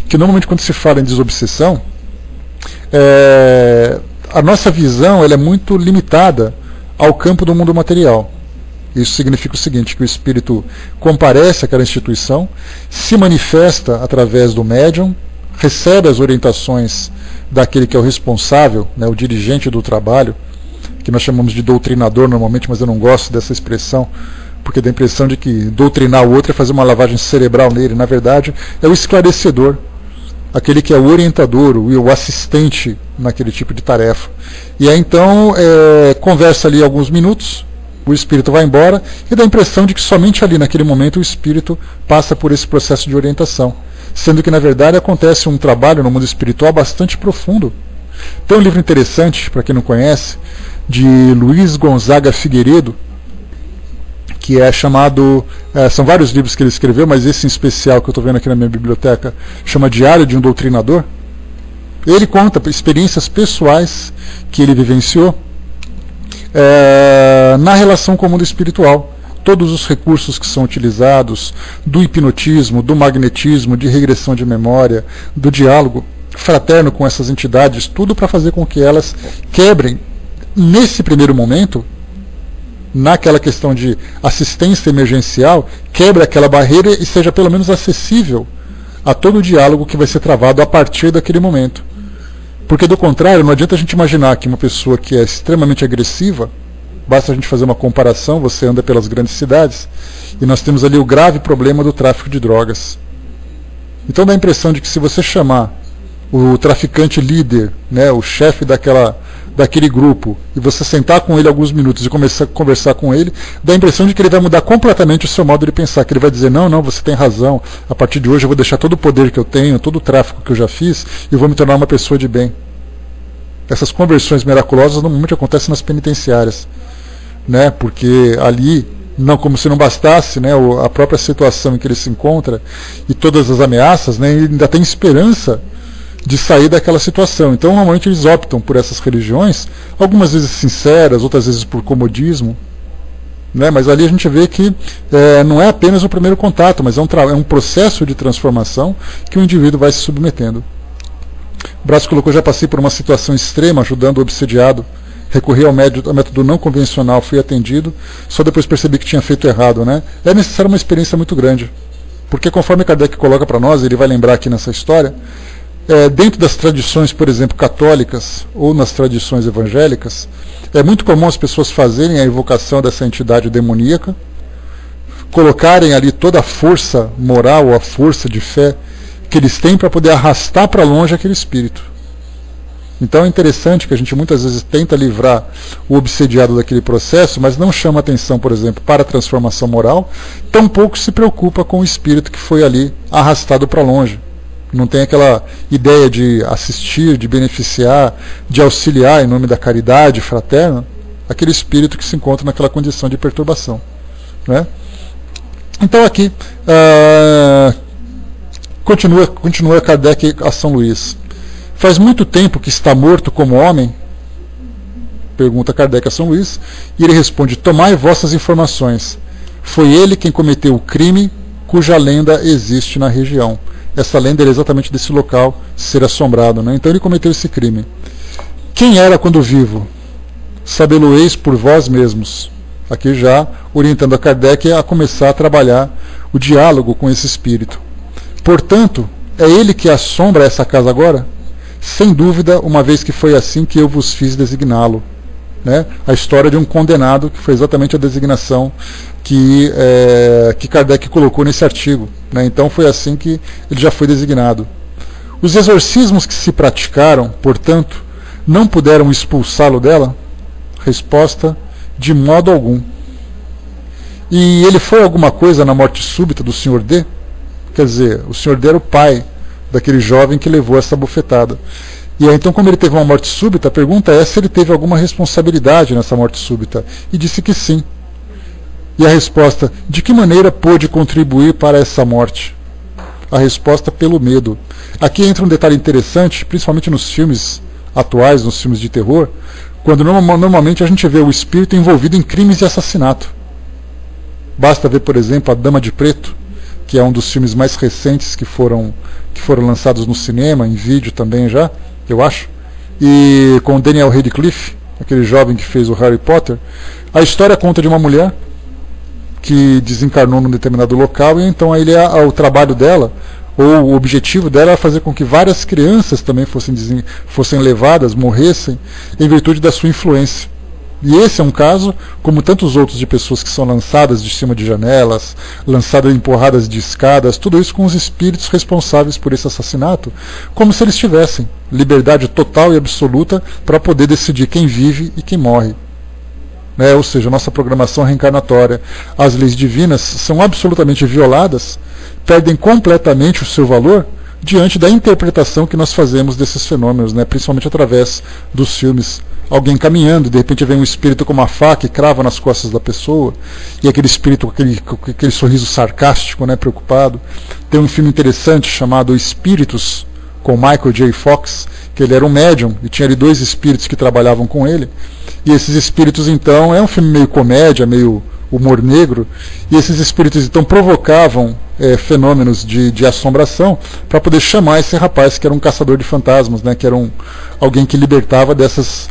S1: que normalmente quando se fala em desobsessão, a nossa visão ela é muito limitada ao campo do mundo material. Isso significa o seguinte, que o espírito comparece àquela instituição, se manifesta através do médium, recebe as orientações daquele que é o responsável, né, o dirigente do trabalho, que nós chamamos de doutrinador normalmente, mas eu não gosto dessa expressão, porque dá a impressão de que doutrinar o outro é fazer uma lavagem cerebral nele. Na verdade, é o esclarecedor, aquele que é o orientador, o assistente naquele tipo de tarefa. E aí então conversa ali alguns minutos, o espírito vai embora e dá a impressão de que somente ali naquele momento o espírito passa por esse processo de orientação, sendo que na verdade acontece um trabalho no mundo espiritual bastante profundo. Tem um livro interessante, para quem não conhece, de Luiz Gonzaga Figueiredo, que é chamado, são vários livros que ele escreveu, mas esse em especial que eu estou vendo aqui na minha biblioteca chama Diário de um Doutrinador. Ele conta experiências pessoais que ele vivenciou na relação com o mundo espiritual. Todos os recursos que são utilizados, do hipnotismo, do magnetismo, de regressão de memória, do diálogo fraterno com essas entidades, tudo para fazer com que elas quebrem, nesse primeiro momento, naquela questão de assistência emergencial, quebre aquela barreira e seja pelo menos acessível a todo o diálogo que vai ser travado a partir daquele momento. Porque do contrário, não adianta a gente imaginar que uma pessoa que é extremamente agressiva, basta a gente fazer uma comparação, você anda pelas grandes cidades, e nós temos ali o grave problema do tráfico de drogas. Então dá a impressão de que se você chamar o traficante líder, né, o chefe daquele grupo, e você sentar com ele alguns minutos e começar a conversar com ele, dá a impressão de que ele vai mudar completamente o seu modo de pensar, que ele vai dizer: não, você tem razão, a partir de hoje eu vou deixar todo o poder que eu tenho, todo o tráfico que eu já fiz, e vou me tornar uma pessoa de bem. Essas conversões miraculosas normalmente acontecem nas penitenciárias, né, porque ali, não, como se não bastasse, né, a própria situação em que ele se encontra e todas as ameaças, né, ele ainda tem esperança de sair daquela situação. Então normalmente eles optam por essas religiões, algumas vezes sinceras, outras vezes por comodismo, né? Mas ali a gente vê que não é apenas o primeiro contato, mas é um processo de transformação que o indivíduo vai se submetendo. O Brás colocou: já passei por uma situação extrema ajudando o obsediado, recorri ao método não convencional, fui atendido, só depois percebi que tinha feito errado, né? É necessária uma experiência muito grande, porque conforme Kardec coloca para nós, ele vai lembrar aqui nessa história, dentro das tradições, por exemplo, católicas ou nas tradições evangélicas, é muito comum as pessoas fazerem a invocação dessa entidade demoníaca, colocarem ali toda a força moral ou a força de fé que eles têm para poder arrastar para longe aquele espírito. Então é interessante que a gente muitas vezes tenta livrar o obsediado daquele processo, mas não chama atenção, por exemplo, para a transformação moral, tampouco se preocupa com o espírito que foi ali arrastado para longe. Não tem aquela ideia de assistir, de beneficiar, de auxiliar em nome da caridade fraterna, aquele espírito que se encontra naquela condição de perturbação, né? Então aqui, continua Kardec a São Luís. Faz muito tempo que está morto como homem? Pergunta Kardec a São Luís, e ele responde: tomai vossas informações. Foi ele quem cometeu o crime cuja lenda existe na região. Essa lenda era exatamente desse local ser assombrado, né? Então ele cometeu esse crime. Quem era quando vivo? Sabê-lo-eis por vós mesmos. Aqui já orientando a Kardec a começar a trabalhar o diálogo com esse espírito. Portanto, é ele que assombra essa casa agora? Sem dúvida, uma vez que foi assim que eu vos fiz designá-lo. Né? A história de um condenado, que foi exatamente a designação que Kardec colocou nesse artigo, né? Então foi assim que ele já foi designado. Os exorcismos que se praticaram, portanto, não puderam expulsá-lo dela? Resposta: de modo algum. E ele foi alguma coisa na morte súbita do Sr. D? Quer dizer, o Sr. D era o pai daquele jovem que levou essa bufetada. E aí, então, como ele teve uma morte súbita, a pergunta é se ele teve alguma responsabilidade nessa morte súbita. E disse que sim. E a resposta: de que maneira pôde contribuir para essa morte? A resposta: pelo medo. Aqui entra um detalhe interessante, principalmente nos filmes atuais nos filmes de terror, quando normalmente a gente vê o espírito envolvido em crimes de assassinato. Basta ver, por exemplo, A Dama de Preto, que é um dos filmes mais recentes que foram lançados no cinema, em vídeo também já, eu acho, e com Daniel Radcliffe, aquele jovem que fez o Harry Potter. A história conta de uma mulher que desencarnou num determinado local, e então aí o trabalho dela, ou o objetivo dela, era fazer com que várias crianças também fossem levadas, morressem, em virtude da sua influência. E esse é um caso, como tantos outros, de pessoas que são lançadas de cima de janelas, lançadas em porradas de escadas, tudo isso com os espíritos responsáveis por esse assassinato, como se eles tivessem liberdade total e absoluta para poder decidir quem vive e quem morre. Ou seja, nossa programação reencarnatória, as leis divinas são absolutamente violadas, perdem completamente o seu valor diante da interpretação que nós fazemos desses fenômenos, principalmente através dos filmes. Alguém caminhando, de repente vem um espírito com uma faca e crava nas costas da pessoa, e aquele espírito com aquele sorriso sarcástico, preocupado. Tem um filme interessante chamado Espíritos, com Michael J. Fox, que ele era um médium e tinha ali 2 espíritos que trabalhavam com ele, e esses espíritos então, é um filme meio comédia, meio humor negro, e esses espíritos então provocavam fenômenos de assombração para poder chamar esse rapaz que era um caçador de fantasmas, que era alguém que libertava dessas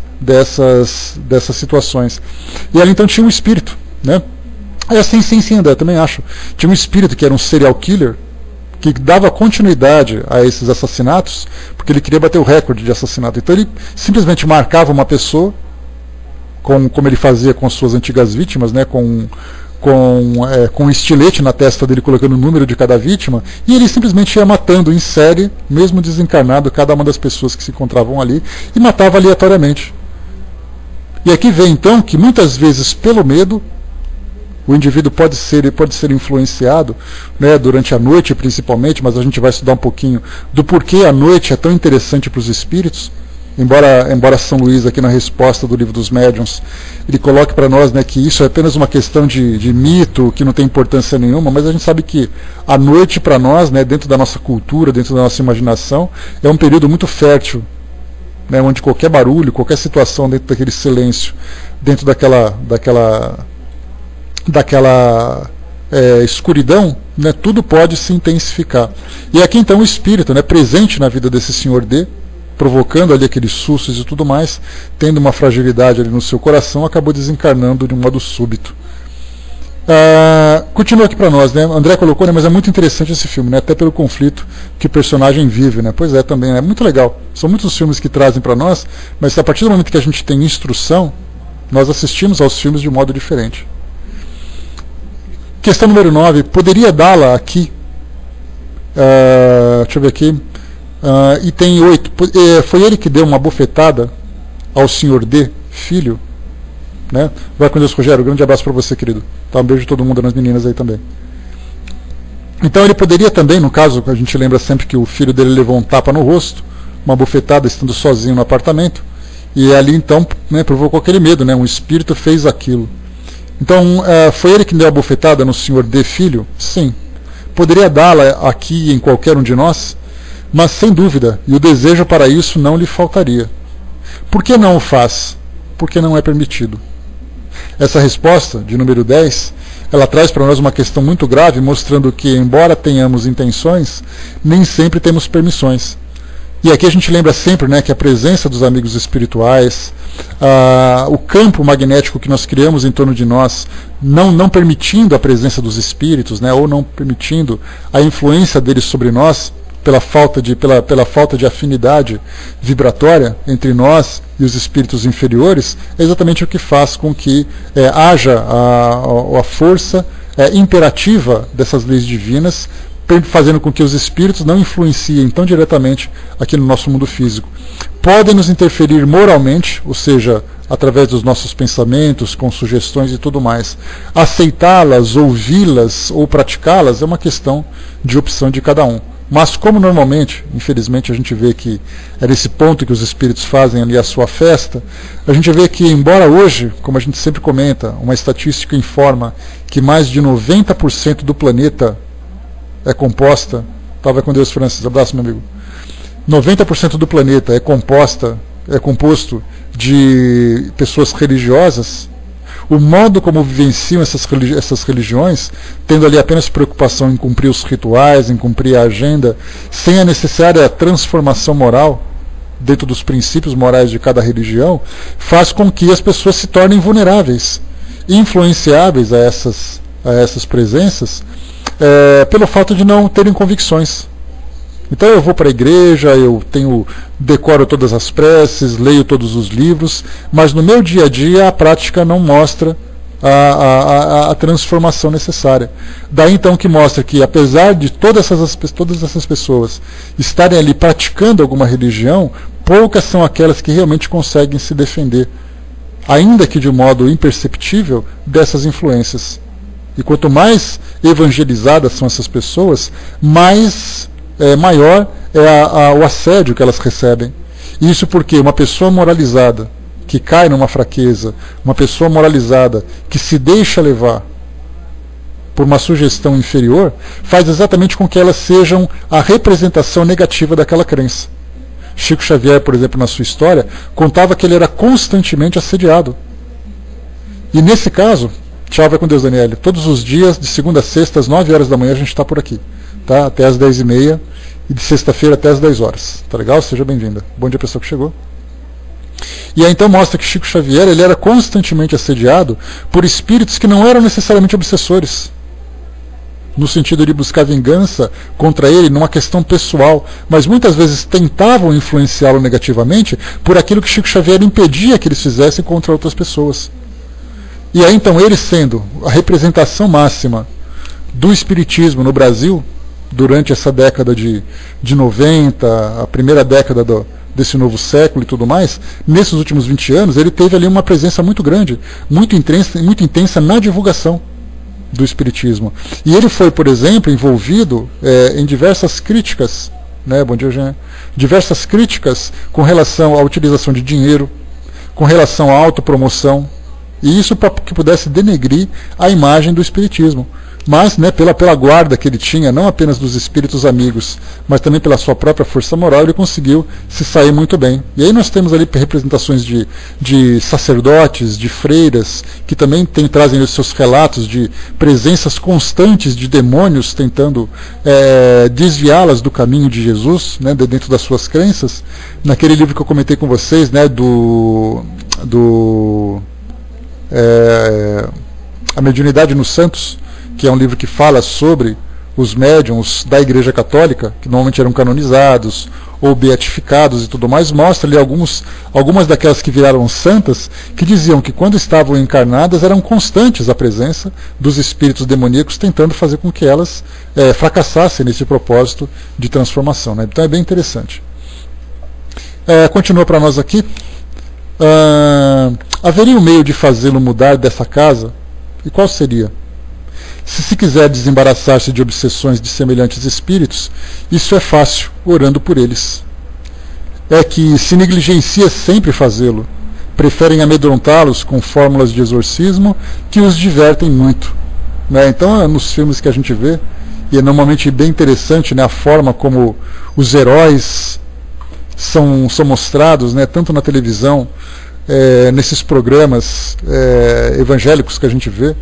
S1: situações. E ali então tinha um espírito, sim, André, também acho. Tinha um espírito que era um serial killer, que dava continuidade a esses assassinatos, porque ele queria bater o recorde de assassinato. Então ele simplesmente marcava uma pessoa, como ele fazia com as suas antigas vítimas, com um estilete na testa dele, colocando o número de cada vítima, e ele simplesmente ia matando em série, mesmo desencarnado, cada uma das pessoas que se encontravam ali, e matava aleatoriamente. E aqui vem então que muitas vezes, pelo medo, o indivíduo pode ser influenciado, durante a noite principalmente, mas a gente vai estudar um pouquinho do porquê a noite é tão interessante para os espíritos. Embora São Luís, aqui na resposta do Livro dos Médiuns, ele coloque para nós que isso é apenas uma questão de mito, que não tem importância nenhuma, mas a gente sabe que a noite para nós, dentro da nossa cultura, dentro da nossa imaginação, é um período muito fértil, onde qualquer barulho, qualquer situação dentro daquele silêncio, dentro daquela escuridão, tudo pode se intensificar. E aqui então o espírito, presente na vida desse senhor D, provocando ali aqueles sustos e tudo mais, tendo uma fragilidade ali no seu coração, acabou desencarnando de um modo súbito. Continua aqui para nós, André colocou, mas é muito interessante esse filme, até pelo conflito que o personagem vive, Pois é, também é muito legal. São muitos filmes que trazem para nós, mas a partir do momento que a gente tem instrução, nós assistimos aos filmes de um modo diferente. Questão número 9, poderia dá-la aqui, deixa eu ver aqui, item 8, foi ele que deu uma bofetada ao senhor D, filho, Vai com Deus, Rogério, um grande abraço para você, querido. Um beijo de todo mundo, nas meninas aí também. Então ele poderia também, no caso, a gente lembra sempre que o filho dele levou um tapa no rosto, uma bofetada estando sozinho no apartamento, e ali então provocou aquele medo, um espírito fez aquilo. Então, foi ele que deu a bofetada no senhor D, filho? Sim. Poderia dá-la aqui em qualquer um de nós? Mas sem dúvida, e o desejo para isso não lhe faltaria. Por que não o faz? Porque não é permitido. Essa resposta, de número 10, ela traz para nós uma questão muito grave, mostrando que, embora tenhamos intenções, nem sempre temos permissões. E aqui a gente lembra sempre que a presença dos amigos espirituais, o campo magnético que nós criamos em torno de nós, não permitindo a presença dos espíritos, ou não permitindo a influência deles sobre nós, pela falta de afinidade vibratória entre nós e os espíritos inferiores, é exatamente o que faz com que haja a força imperativa dessas leis divinas, fazendo com que os espíritos não influenciem tão diretamente aqui no nosso mundo físico. Podem nos interferir moralmente, ou seja, através dos nossos pensamentos, com sugestões e tudo mais. Aceitá-las, ouvi-las ou praticá-las é uma questão de opção de cada um. Mas como normalmente, infelizmente, a gente vê que é nesse ponto que os espíritos fazem ali a sua festa, a gente vê que, embora hoje, como a gente sempre comenta, uma estatística informa que mais de 90% do planeta é composta, vai com Deus, Francis, abraço, meu amigo, 90% do planeta é composta é composto de pessoas religiosas, o modo como vivenciam essas religiões, tendo ali apenas preocupação em cumprir os rituais, em cumprir a agenda, sem a necessária transformação moral dentro dos princípios morais de cada religião, faz com que as pessoas se tornem vulneráveis, influenciáveis a essas presenças, pelo fato de não terem convicções. Então eu vou para a igreja, eu decoro todas as preces, leio todos os livros, mas no meu dia a dia a prática não mostra a transformação necessária. Daí então que mostra que, apesar de todas essas pessoas estarem ali praticando alguma religião, poucas são aquelas que realmente conseguem se defender, ainda que de um modo imperceptível, dessas influências. E quanto mais evangelizadas são essas pessoas, maior é o assédio que elas recebem. Isso porque uma pessoa moralizada que cai numa fraqueza, uma pessoa moralizada que se deixa levar por uma sugestão inferior, faz exatamente com que elas sejam a representação negativa daquela crença. Chico Xavier, por exemplo, na sua história, contava que ele era constantemente assediado. E nesse caso, tchau, vai com Deus, Daniele, todos os dias, de segunda a sexta, às 9 horas da manhã, a gente está por aqui, tá? Até às 10h30, e de sexta-feira até às 10 horas. Tá legal? Seja bem-vinda. Bom dia, pessoa que chegou. E aí então mostra que Chico Xavier ele era constantemente assediado por espíritos que não eram necessariamente obsessores, no sentido de buscar vingança contra ele numa questão pessoal, mas muitas vezes tentavam influenciá-lo negativamente por aquilo que Chico Xavier impedia que eles fizessem contra outras pessoas. E aí então ele, sendo a representação máxima do espiritismo no Brasil, durante essa década de 90, a primeira década desse novo século e tudo mais, nesses últimos 20 anos, ele teve ali uma presença muito grande, muito intensa na divulgação do espiritismo. E ele foi, por exemplo, envolvido em diversas críticas, né? Bom dia, Eugênia. Diversas críticas com relação à utilização de dinheiro, com relação à autopromoção, e isso para que pudesse denegrir a imagem do espiritismo. Mas, né, pela guarda que ele tinha, não apenas dos espíritos amigos, mas também pela sua própria força moral, ele conseguiu se sair muito bem. E aí nós temos ali representações de sacerdotes, de freiras, que também trazem os seus relatos de presenças constantes de demônios tentando desviá-las do caminho de Jesus, né, dentro das suas crenças. Naquele livro que eu comentei com vocês, né, A Mediunidade nos Santos, que é um livro que fala sobre os médiuns da Igreja Católica, que normalmente eram canonizados ou beatificados e tudo mais, mostra ali algumas daquelas que viraram santas, que diziam que quando estavam encarnadas eram constantes a presença dos espíritos demoníacos tentando fazer com que elas fracassassem nesse propósito de transformação, né? Então é bem interessante. Continua para nós aqui. Haveria um meio de fazê-lo mudar dessa casa? E qual seria? Se quiser desembaraçar-se de obsessões de semelhantes espíritos, isso é fácil, orando por eles. É que se negligencia sempre fazê-lo. Preferem amedrontá-los com fórmulas de exorcismo que os divertem muito, né? Então, nos filmes que a gente vê, e é normalmente bem interessante, né, a forma como os heróis são mostrados, né, tanto na televisão, nesses programas evangélicos que a gente vê.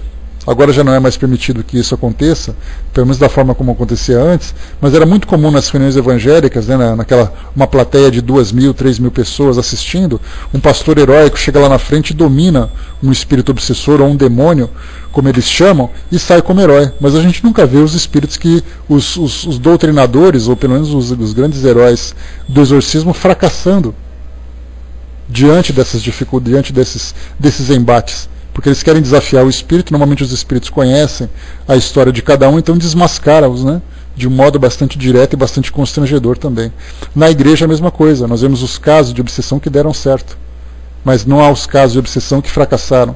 S1: Agora já não é mais permitido que isso aconteça, pelo menos da forma como acontecia antes, mas era muito comum nas reuniões evangélicas, né, uma plateia de 2.000, 3.000 pessoas assistindo, um pastor heróico chega lá na frente e domina um espírito obsessor ou um demônio, como eles chamam, e sai como herói. Mas a gente nunca vê os espíritos os doutrinadores, ou pelo menos os grandes heróis do exorcismo, fracassando diante dessas dificuldades, diante desses embates. Porque eles querem desafiar o espírito. Normalmente os espíritos conhecem a história de cada um, então desmascaram-os, né, de um modo bastante direto e bastante constrangedor também. Na igreja a mesma coisa, nós vemos os casos de obsessão que deram certo, mas não há os casos de obsessão que fracassaram.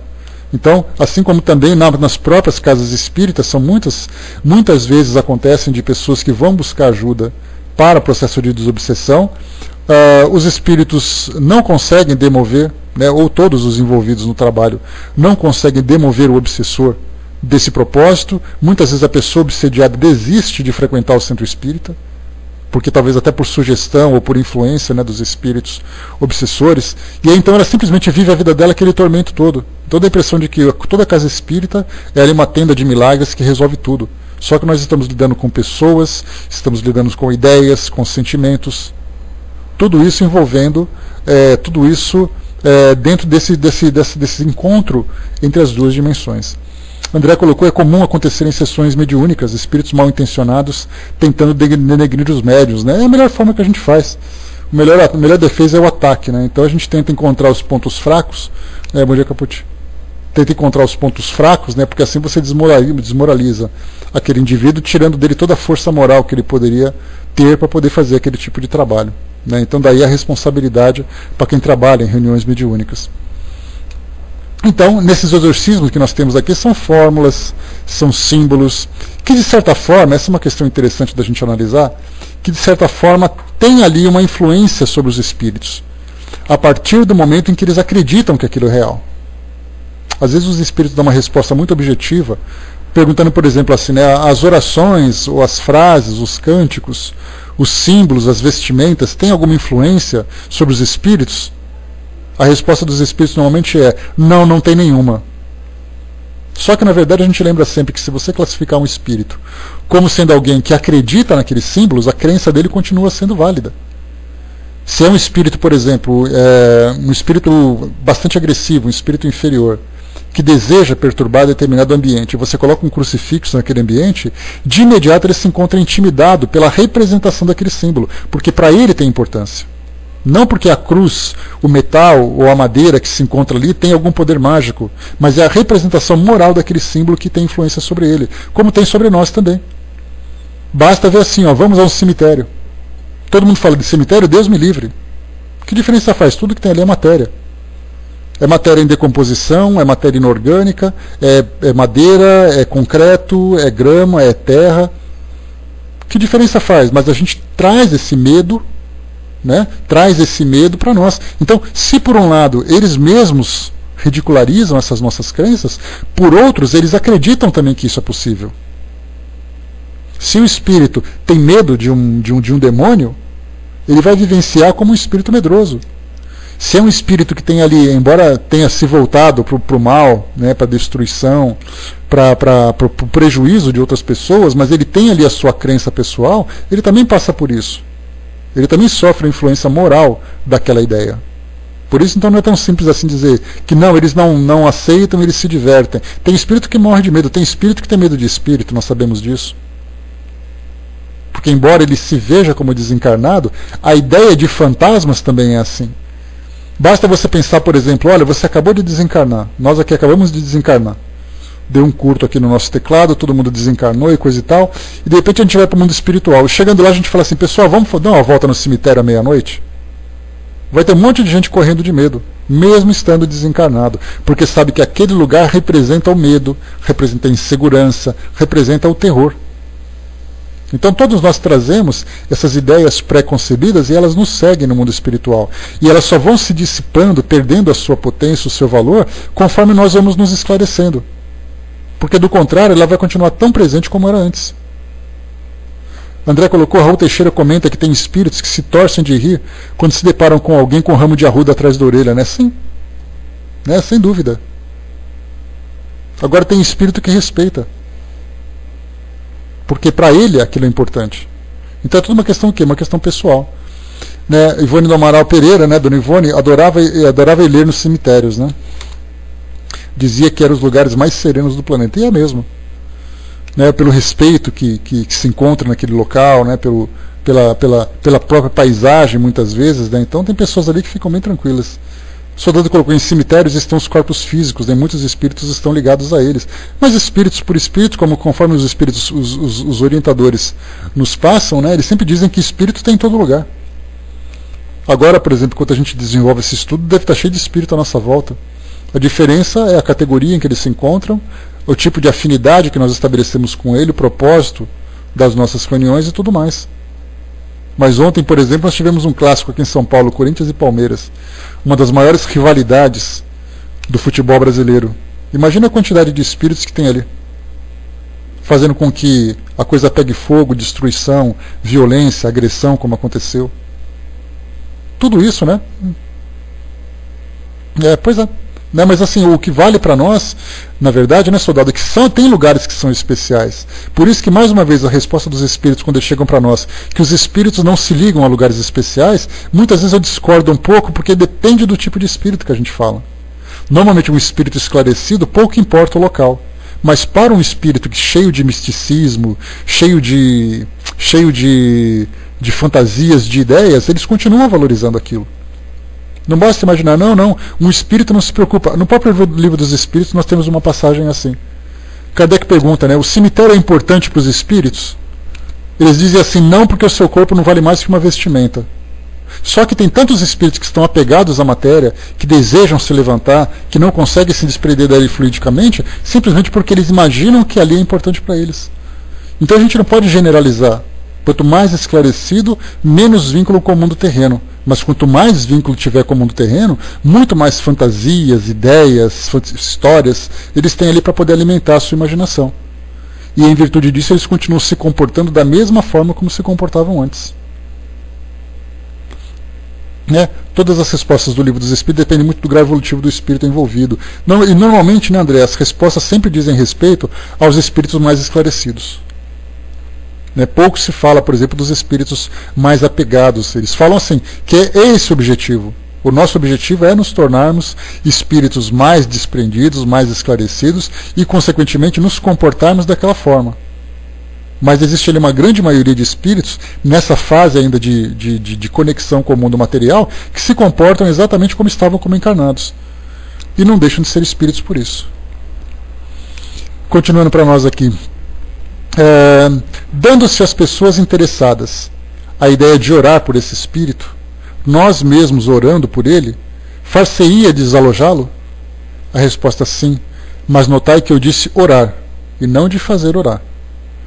S1: Então, assim como também nas próprias casas espíritas, são muitas vezes acontecem de pessoas que vão buscar ajuda para o processo de desobsessão, os espíritos não conseguem demover, né, ou todos os envolvidos no trabalho não conseguem demover o obsessor desse propósito. Muitas vezes a pessoa obsediada desiste de frequentar o centro espírita, porque talvez até por sugestão ou por influência, né, dos espíritos obsessores, e aí então ela simplesmente vive a vida dela aquele tormento todo. Então dá a impressão de que toda casa espírita é ali uma tenda de milagres que resolve tudo. Só que nós estamos lidando com pessoas, estamos lidando com ideias, com sentimentos, tudo isso envolvendo, dentro desse encontro entre as duas dimensões. André colocou, é comum acontecer em sessões mediúnicas, espíritos mal intencionados tentando denegrir os médiuns, né? É a melhor forma que a gente faz. A melhor defesa é o ataque, né? Então a gente tenta encontrar os pontos fracos, né? Bom dia, Caputi. Tenta encontrar os pontos fracos, né? Porque assim você desmoraliza aquele indivíduo, tirando dele toda a força moral que ele poderia ter para poder fazer aquele tipo de trabalho, né? Então daí a responsabilidade para quem trabalha em reuniões mediúnicas. Então, nesses exorcismos que nós temos aqui, são fórmulas, são símbolos, que de certa forma, essa é uma questão interessante da gente analisar, que de certa forma tem ali uma influência sobre os espíritos, a partir do momento em que eles acreditam que aquilo é real. Às vezes os espíritos dão uma resposta muito objetiva, perguntando, por exemplo, assim, né, as orações, ou as frases, os cânticos, os símbolos, as vestimentas, têm alguma influência sobre os espíritos? A resposta dos espíritos normalmente é: não, não tem nenhuma. Só que na verdade a gente lembra sempre que se você classificar um espírito como sendo alguém que acredita naqueles símbolos, a crença dele continua sendo válida. Se é um espírito, por exemplo, um espírito bastante agressivo, um espírito inferior, que deseja perturbar determinado ambiente, e você coloca um crucifixo naquele ambiente, de imediato ele se encontra intimidado pela representação daquele símbolo, porque para ele tem importância. Não porque a cruz, o metal ou a madeira que se encontra ali tem algum poder mágico, mas é a representação moral daquele símbolo que tem influência sobre ele, como tem sobre nós também. Basta ver assim, vamos a um cemitério. Todo mundo fala de cemitério, Deus me livre. Que diferença faz? Tudo que tem ali é matéria. É matéria em decomposição, é matéria inorgânica, é madeira, é concreto, é grama, é terra. Que diferença faz? Mas a gente traz esse medo, né? Traz esse medo para nós. Então, se por um lado eles mesmos ridicularizam essas nossas crenças, por outros eles acreditam também que isso é possível. Se o espírito tem medo de um demônio, ele vai vivenciar como um espírito medroso. Se é um espírito que tem ali, embora tenha se voltado para o mal, né, para a destruição, para o prejuízo de outras pessoas, mas ele tem ali a sua crença pessoal, ele também passa por isso. Ele também sofre a influência moral daquela ideia. Por isso, então, não é tão simples assim dizer que não, eles não aceitam, eles se divertem. Tem espírito que morre de medo, tem espírito que tem medo de espírito, nós sabemos disso. Porque, embora ele se veja como desencarnado, a ideia de fantasmas também é assim. Basta você pensar, por exemplo, olha, você acabou de desencarnar, nós aqui acabamos de desencarnar. Deu um curto aqui no nosso teclado, todo mundo desencarnou e coisa e tal, e de repente a gente vai para o mundo espiritual. E chegando lá a gente fala assim, pessoal, vamos dar uma volta no cemitério à meia-noite? Vai ter um monte de gente correndo de medo, mesmo estando desencarnado, porque sabe que aquele lugar representa o medo, representa a insegurança, representa o terror. Então todos nós trazemos essas ideias pré-concebidas e elas nos seguem no mundo espiritual. E elas só vão se dissipando, perdendo a sua potência, o seu valor, conforme nós vamos nos esclarecendo. Porque do contrário, ela vai continuar tão presente como era antes. André colocou, Raul Teixeira comenta que tem espíritos que se torcem de rir quando se deparam com alguém com um ramo de arruda atrás da orelha, né? Sim. Né? Sem dúvida. Agora tem espírito que respeita. Porque para ele aquilo é importante. Então é tudo uma questão o quê? Uma questão pessoal. Né? Ivone do Amaral Pereira, né? Dona Ivone, adorava ir ler nos cemitérios, né? Dizia que eram os lugares mais serenos do planeta. E é mesmo. Né? Pelo respeito que se encontra naquele local, né? Pela própria paisagem, muitas vezes. Né? Então tem pessoas ali que ficam bem tranquilas. O soldado colocou, em cemitérios estão os corpos físicos, né? Muitos espíritos estão ligados a eles. Mas espíritos por espírito, conforme os espíritos, os orientadores nos passam, né? Eles sempre dizem que espírito tem em todo lugar. Agora, por exemplo, quando a gente desenvolve esse estudo, deve estar cheio de espírito à nossa volta. A diferença é a categoria em que eles se encontram, o tipo de afinidade que nós estabelecemos com ele, o propósito das nossas reuniões e tudo mais. Mas ontem, por exemplo, nós tivemos um clássico aqui em São Paulo, Corinthians e Palmeiras. Uma das maiores rivalidades do futebol brasileiro. Imagina a quantidade de espíritos que tem ali. fazendo com que a coisa pegue fogo, destruição, violência, agressão, como aconteceu. Tudo isso, né? Pois é. Né, mas assim, o que vale para nós, na verdade, né, soldado, é que tem lugares que são especiais. Por isso que, mais uma vez, a resposta dos espíritos, quando eles chegam para nós, que os espíritos não se ligam a lugares especiais, muitas vezes eu discordo um pouco, porque depende do tipo de espírito que a gente fala. Normalmente um espírito esclarecido, pouco importa o local. Mas para um espírito cheio de misticismo, cheio de fantasias, de ideias, eles continuam valorizando aquilo. Não basta imaginar, não, um espírito não se preocupa. No próprio livro dos espíritos nós temos uma passagem assim. Kardec pergunta, né, o cemitério é importante para os espíritos? Eles dizem assim, não, porque o seu corpo não vale mais que uma vestimenta. Só que tem tantos espíritos que estão apegados à matéria, que desejam se levantar, que não conseguem se desprender dali fluidicamente, simplesmente porque eles imaginam que ali é importante para eles. Então a gente não pode generalizar. Quanto mais esclarecido, menos vínculo com o mundo terreno. Mas quanto mais vínculo tiver com o mundo terreno, muito mais fantasias, ideias, histórias, eles têm ali para poder alimentar a sua imaginação. E em virtude disso eles continuam se comportando da mesma forma como se comportavam antes. Né? Todas as respostas do livro dos Espíritos dependem muito do grau evolutivo do espírito envolvido. E normalmente, né, André, as respostas sempre dizem respeito aos espíritos mais esclarecidos. Né? Pouco se fala, por exemplo, dos espíritos mais apegados. Eles falam assim, que é esse o objetivo. O nosso objetivo é nos tornarmos espíritos mais desprendidos, mais esclarecidos e, consequentemente, nos comportarmos daquela forma. Mas existe ali uma grande maioria de espíritos, nessa fase ainda de conexão com o mundo material, que se comportam exatamente como estavam como encarnados. E não deixam de ser espíritos por isso. Continuando para nós aqui. Dando-se às pessoas interessadas a ideia de orar por esse espírito, nós mesmos orando por ele, far-se-ia desalojá-lo? A resposta sim, mas notai que eu disse orar, e não de fazer orar.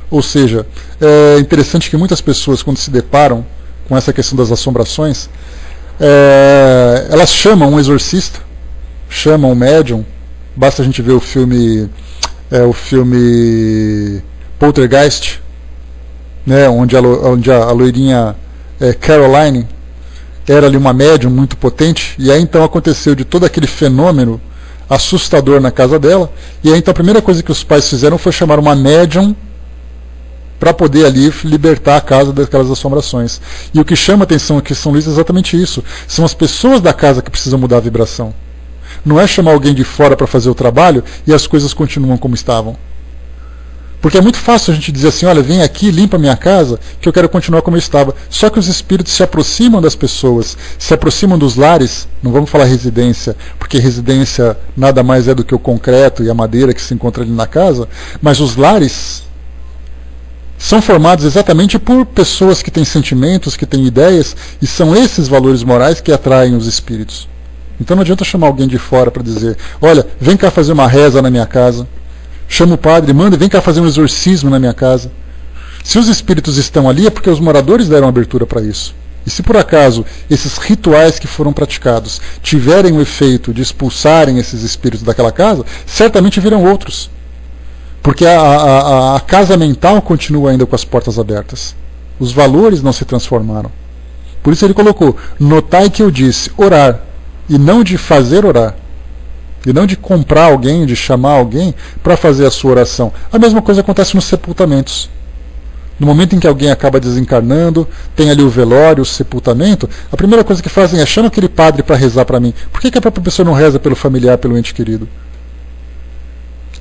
S1: Ou seja, é interessante que muitas pessoas, quando se deparam com essa questão das assombrações, elas chamam um exorcista, chamam um médium. Basta a gente ver o filme Poltergeist, né, onde a loirinha Caroline era ali uma médium muito potente, e aí então aconteceu de todo aquele fenômeno assustador na casa dela, e aí então a primeira coisa que os pais fizeram foi chamar uma médium para poder ali libertar a casa daquelas assombrações. E o que chama a atenção aqui em São Luís é exatamente isso. São as pessoas da casa que precisam mudar a vibração. Não é chamar alguém de fora para fazer o trabalho e as coisas continuam como estavam. Porque é muito fácil a gente dizer assim, olha, vem aqui, limpa a minha casa, que eu quero continuar como eu estava. Só que os espíritos se aproximam das pessoas, se aproximam dos lares, não vamos falar residência, porque residência nada mais é do que o concreto e a madeira que se encontra ali na casa, mas os lares são formados exatamente por pessoas que têm sentimentos, que têm ideias, e são esses valores morais que atraem os espíritos. Então não adianta chamar alguém de fora para dizer, olha, vem cá fazer uma reza na minha casa. Chama o padre, manda, vem cá fazer um exorcismo na minha casa. Se os espíritos estão ali é porque os moradores deram abertura para isso. E se por acaso esses rituais que foram praticados tiverem o efeito de expulsarem esses espíritos daquela casa, certamente virão outros. Porque a casa mental continua ainda com as portas abertas. Os valores não se transformaram. Por isso ele colocou, notai que eu disse orar, e não de fazer orar. E não de comprar alguém, de chamar alguém para fazer a sua oração. A mesma coisa acontece nos sepultamentos. No momento em que alguém acaba desencarnando, tem ali o velório, o sepultamento, a primeira coisa que fazem é chamar aquele padre para rezar para mim. Por que a própria pessoa não reza pelo familiar, pelo ente querido?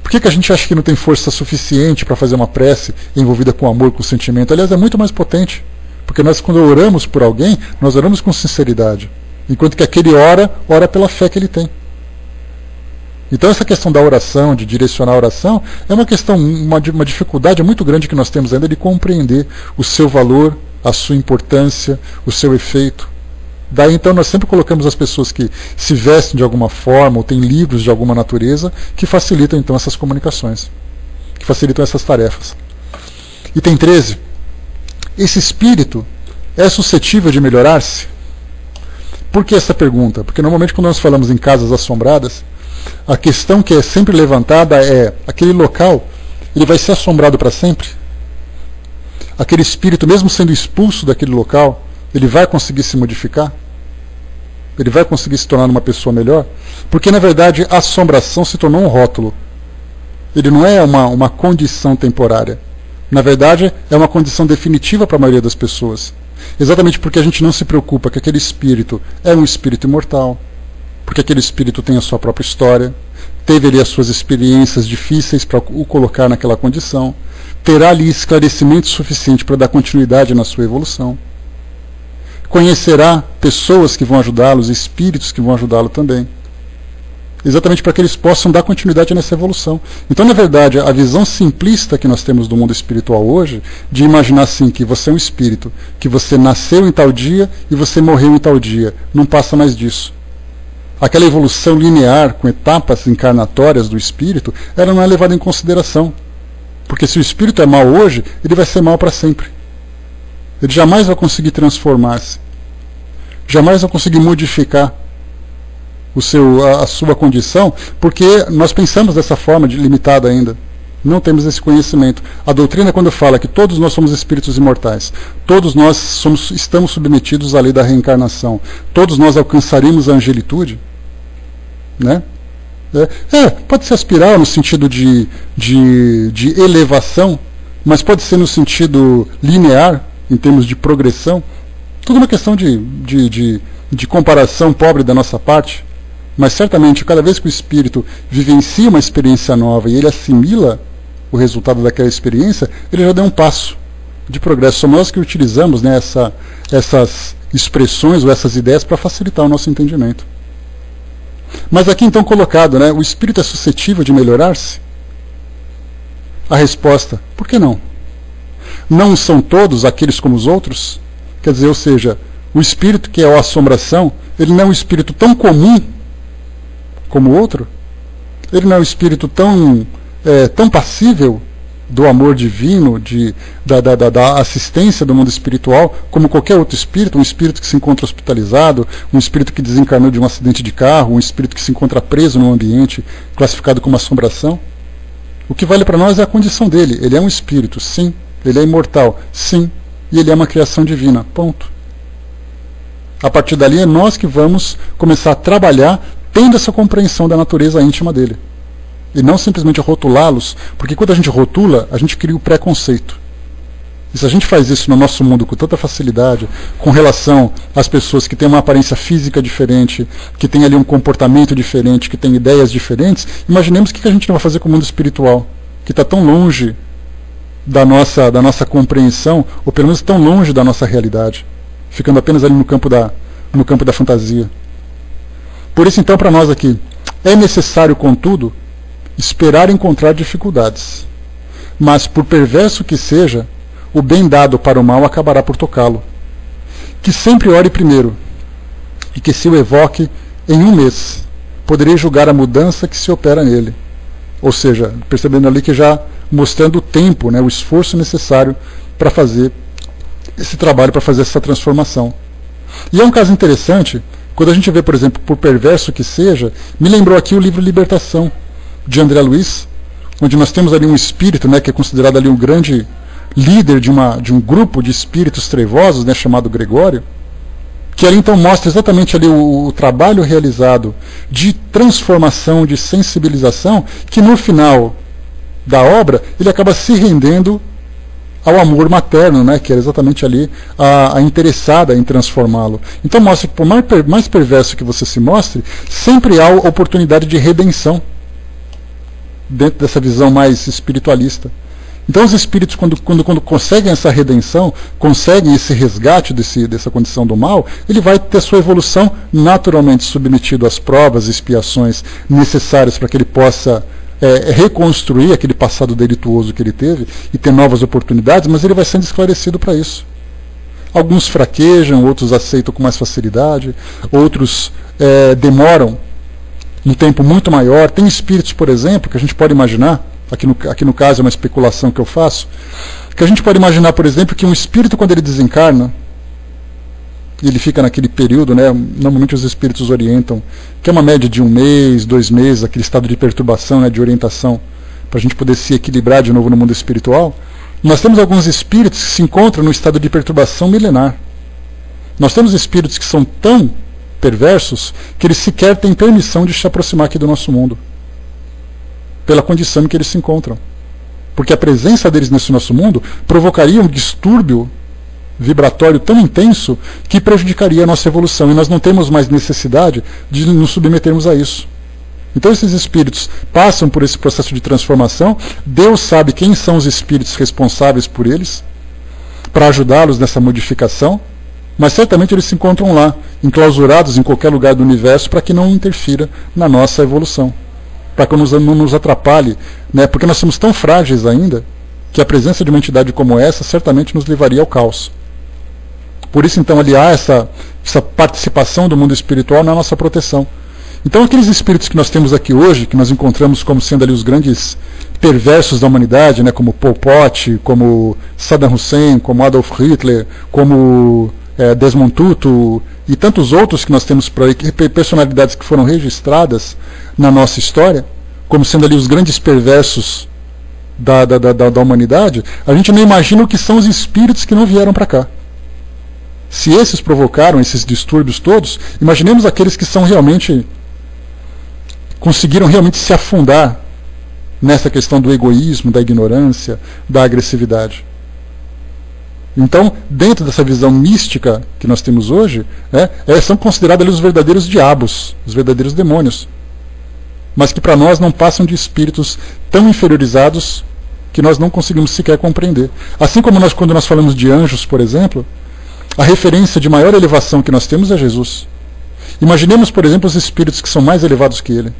S1: Por que a gente acha que não tem força suficiente para fazer uma prece envolvida com amor, com sentimento? Aliás, é muito mais potente. Porque nós, quando oramos por alguém, nós oramos com sinceridade. Enquanto que aquele ora pela fé que ele tem. Então essa questão da oração, de direcionar a oração, é uma questão, uma dificuldade muito grande que nós temos ainda de compreender o seu valor, a sua importância, o seu efeito. Daí então nós sempre colocamos as pessoas que se vestem de alguma forma ou têm livros de alguma natureza que facilitam então essas comunicações, que facilitam essas tarefas. Item 13. Esse espírito é suscetível de melhorar-se? Por que essa pergunta? Porque normalmente quando nós falamos em casas assombradas, a questão que é sempre levantada é aquele local ele vai ser assombrado para sempre? Aquele espírito, mesmo sendo expulso daquele local, ele vai conseguir se modificar? Ele vai conseguir se tornar uma pessoa melhor? Porque, na verdade, a assombração se tornou um rótulo. Ele não é uma condição temporária. Na verdade, é uma condição definitiva para a maioria das pessoas. Exatamente porque a gente não se preocupa que aquele espírito é um espírito imortal, porque aquele espírito tem a sua própria história, teve ali as suas experiências difíceis para o colocar naquela condição, terá ali esclarecimento suficiente para dar continuidade na sua evolução, conhecerá pessoas que vão ajudá-los, espíritos que vão ajudá-lo também, exatamente para que eles possam dar continuidade nessa evolução. Então, na verdade, a visão simplista que nós temos do mundo espiritual hoje, de imaginar assim, que você é um espírito, que você nasceu em tal dia e você morreu em tal dia, não passa mais disso. Aquela evolução linear, com etapas encarnatórias do espírito, ela não é levada em consideração. Porque se o espírito é mau hoje, ele vai ser mau para sempre. Ele jamais vai conseguir transformar-se. Jamais vai conseguir modificar a sua condição, porque nós pensamos dessa forma limitada ainda. Não temos esse conhecimento. A doutrina, quando fala que todos nós somos espíritos imortais, todos nós estamos submetidos à lei da reencarnação, todos nós alcançaremos a angelitude, né? Pode se aspirar no sentido de elevação, mas pode ser no sentido linear, em termos de progressão. Tudo uma questão de comparação pobre da nossa parte. Mas certamente, cada vez que o espírito vivencia uma experiência nova e ele assimila o resultado daquela experiência, ele já deu um passo de progresso. Somos nós que utilizamos, né, essas expressões ou essas ideias para facilitar o nosso entendimento. Mas aqui então colocado, né, o espírito é suscetível de melhorar-se? A resposta, por que não? Não são todos aqueles como os outros? Quer dizer, ou seja, o espírito que é a assombração, ele não é um espírito tão comum como o outro? Ele não é um espírito tão passível do amor divino, da assistência do mundo espiritual, como qualquer outro espírito, um espírito que se encontra hospitalizado, um espírito que desencarnou de um acidente de carro, um espírito que se encontra preso num ambiente classificado como assombração? O que vale para nós é a condição dele. Ele é um espírito, sim. Ele é imortal, sim. E ele é uma criação divina, ponto. A partir dali é nós que vamos começar a trabalhar tendo essa compreensão da natureza íntima dele. E não simplesmente rotulá-los, porque quando a gente rotula, a gente cria o preconceito. E se a gente faz isso no nosso mundo com tanta facilidade, com relação às pessoas que têm uma aparência física diferente, que têm ali um comportamento diferente, que têm ideias diferentes, imaginemos o que a gente vai fazer com o mundo espiritual, que está tão longe da nossa compreensão, ou pelo menos tão longe da nossa realidade, ficando apenas ali no campo da fantasia. Por isso, então, para nós aqui, é necessário, contudo, esperar encontrar dificuldades. Mas, por perverso que seja, o bem dado para o mal acabará por tocá-lo. Que sempre ore primeiro, e que se o evoque em um mês, poderei julgar a mudança que se opera nele. Ou seja, percebendo ali que já mostrando o tempo, né, o esforço necessário para fazer esse trabalho, para fazer essa transformação. E é um caso interessante. Quando a gente vê, por exemplo, por perverso que seja, me lembrou aqui o livro Libertação, de André Luiz, onde nós temos ali um espírito, né, que é considerado ali um grande líder de um grupo de espíritos trevosos, né, chamado Gregório, que ali então mostra exatamente ali o trabalho realizado de transformação, de sensibilização, que no final da obra ele acaba se rendendo ao amor materno, né, que era exatamente ali a interessada em transformá-lo. Então mostra que por mais perverso que você se mostre, sempre há oportunidade de redenção dentro dessa visão mais espiritualista. Então os espíritos, quando conseguem essa redenção, conseguem esse resgate dessa condição do mal, ele vai ter sua evolução naturalmente submetido às provas e expiações necessárias para que ele possa reconstruir aquele passado delituoso que ele teve e ter novas oportunidades, mas ele vai sendo esclarecido para isso. Alguns fraquejam, outros aceitam com mais facilidade, outros demoram um tempo muito maior. Tem espíritos, por exemplo, que a gente pode imaginar, aqui no caso é uma especulação que eu faço, que a gente pode imaginar, por exemplo, que um espírito, quando ele desencarna, ele fica naquele período, né, normalmente os espíritos orientam, que é uma média de 1 mês, 2 meses, aquele estado de perturbação, né, de orientação para a gente poder se equilibrar de novo no mundo espiritual, nós temos alguns espíritos que se encontram no estado de perturbação milenar. Nós temos espíritos que são tão perversos que eles sequer têm permissão de se aproximar aqui do nosso mundo, pela condição em que eles se encontram. Porque a presença deles nesse nosso mundo provocaria um distúrbio vibratório tão intenso que prejudicaria a nossa evolução, e nós não temos mais necessidade de nos submetermos a isso. Então esses espíritos passam por esse processo de transformação. Deus sabe quem são os espíritos responsáveis por eles, para ajudá-los nessa modificação, mas certamente eles se encontram lá, enclausurados em qualquer lugar do universo, para que não interfira na nossa evolução, para que não nos atrapalhe, né? Porque nós somos tão frágeis ainda, que a presença de uma entidade como essa certamente nos levaria ao caos. Por isso, então, ali há essa participação do mundo espiritual na nossa proteção. Então, aqueles espíritos que nós temos aqui hoje, que nós encontramos como sendo ali os grandes perversos da humanidade, né, como Pol Pot, como Saddam Hussein, como Adolf Hitler, como Desmond Tutu e tantos outros que nós temos por aí, personalidades que foram registradas na nossa história, como sendo ali os grandes perversos da humanidade, a gente não imagina o que são os espíritos que não vieram para cá. Se esses provocaram esses distúrbios todos, imaginemos aqueles que são conseguiram realmente se afundar nessa questão do egoísmo, da ignorância, da agressividade. Então, dentro dessa visão mística que nós temos hoje, são considerados ali os verdadeiros diabos, os verdadeiros demônios, mas que para nós não passam de espíritos tão inferiorizados que nós não conseguimos sequer compreender. Assim como quando nós falamos de anjos, por exemplo, a referência de maior elevação que nós temos é Jesus. Imaginemos, por exemplo, os espíritos que são mais elevados que ele.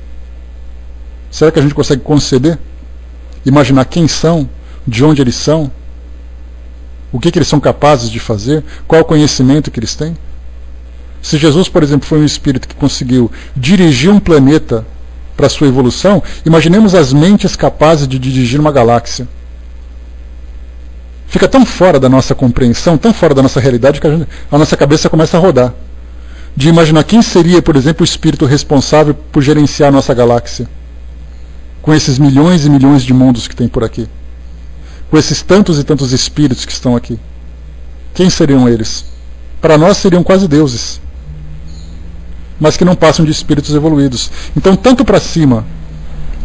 S1: Será que a gente consegue conceber? Imaginar quem são, de onde eles são, o que eles são capazes de fazer, qual o conhecimento que eles têm? Se Jesus, por exemplo, foi um espírito que conseguiu dirigir um planeta para a sua evolução, imaginemos as mentes capazes de dirigir uma galáxia. Fica tão fora da nossa compreensão, tão fora da nossa realidade, que a nossa cabeça começa a rodar. De imaginar quem seria, por exemplo, o espírito responsável por gerenciar a nossa galáxia, com esses milhões e milhões de mundos que tem por aqui, com esses tantos e tantos espíritos que estão aqui. Quem seriam eles? Para nós seriam quase deuses, mas que não passam de espíritos evoluídos. Então, tanto para cima,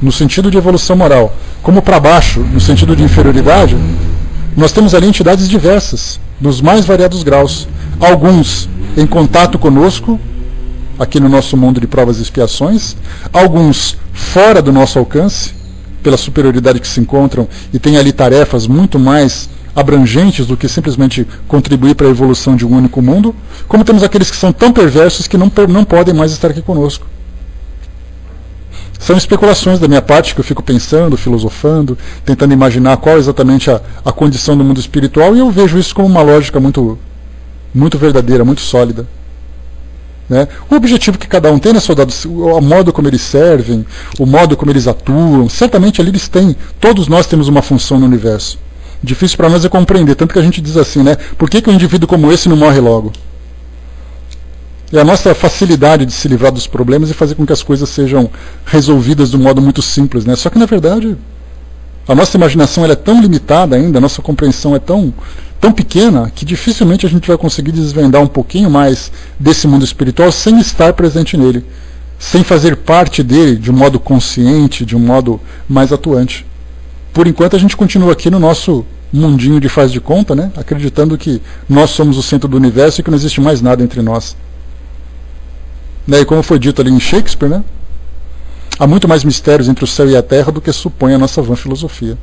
S1: no sentido de evolução moral, como para baixo, no sentido de inferioridade, nós temos ali entidades diversas, nos mais variados graus. Alguns em contato conosco, aqui no nosso mundo de provas e expiações, alguns fora do nosso alcance, pela superioridade que se encontram, e têm ali tarefas muito mais abrangentes do que simplesmente contribuir para a evolução de um único mundo, como temos aqueles que são tão perversos que não podem mais estar aqui conosco. São especulações da minha parte, que eu fico pensando, filosofando, tentando imaginar qual é exatamente a condição do mundo espiritual, e eu vejo isso como uma lógica muito, muito verdadeira, muito sólida. Né? O objetivo que cada um tem, né, soldados, o modo como eles servem, o modo como eles atuam, certamente ali eles têm, todos nós temos uma função no universo. Difícil para nós é compreender, tanto que a gente diz assim, né? Por que um indivíduo como esse não morre logo? É a nossa facilidade de se livrar dos problemas e fazer com que as coisas sejam resolvidas de um modo muito simples, né? Só que, na verdade, a nossa imaginação ela é tão limitada ainda, a nossa compreensão é tão pequena, que dificilmente a gente vai conseguir desvendar um pouquinho mais desse mundo espiritual sem estar presente nele, sem fazer parte dele de um modo consciente, de um modo mais atuante. Por enquanto a gente continua aqui no nosso mundinho de faz de conta, né? Acreditando que nós somos o centro do universo e que não existe mais nada entre nós. Né? E como foi dito ali em Shakespeare, né? Há muito mais mistérios entre o céu e a terra do que supõe a nossa vã filosofia.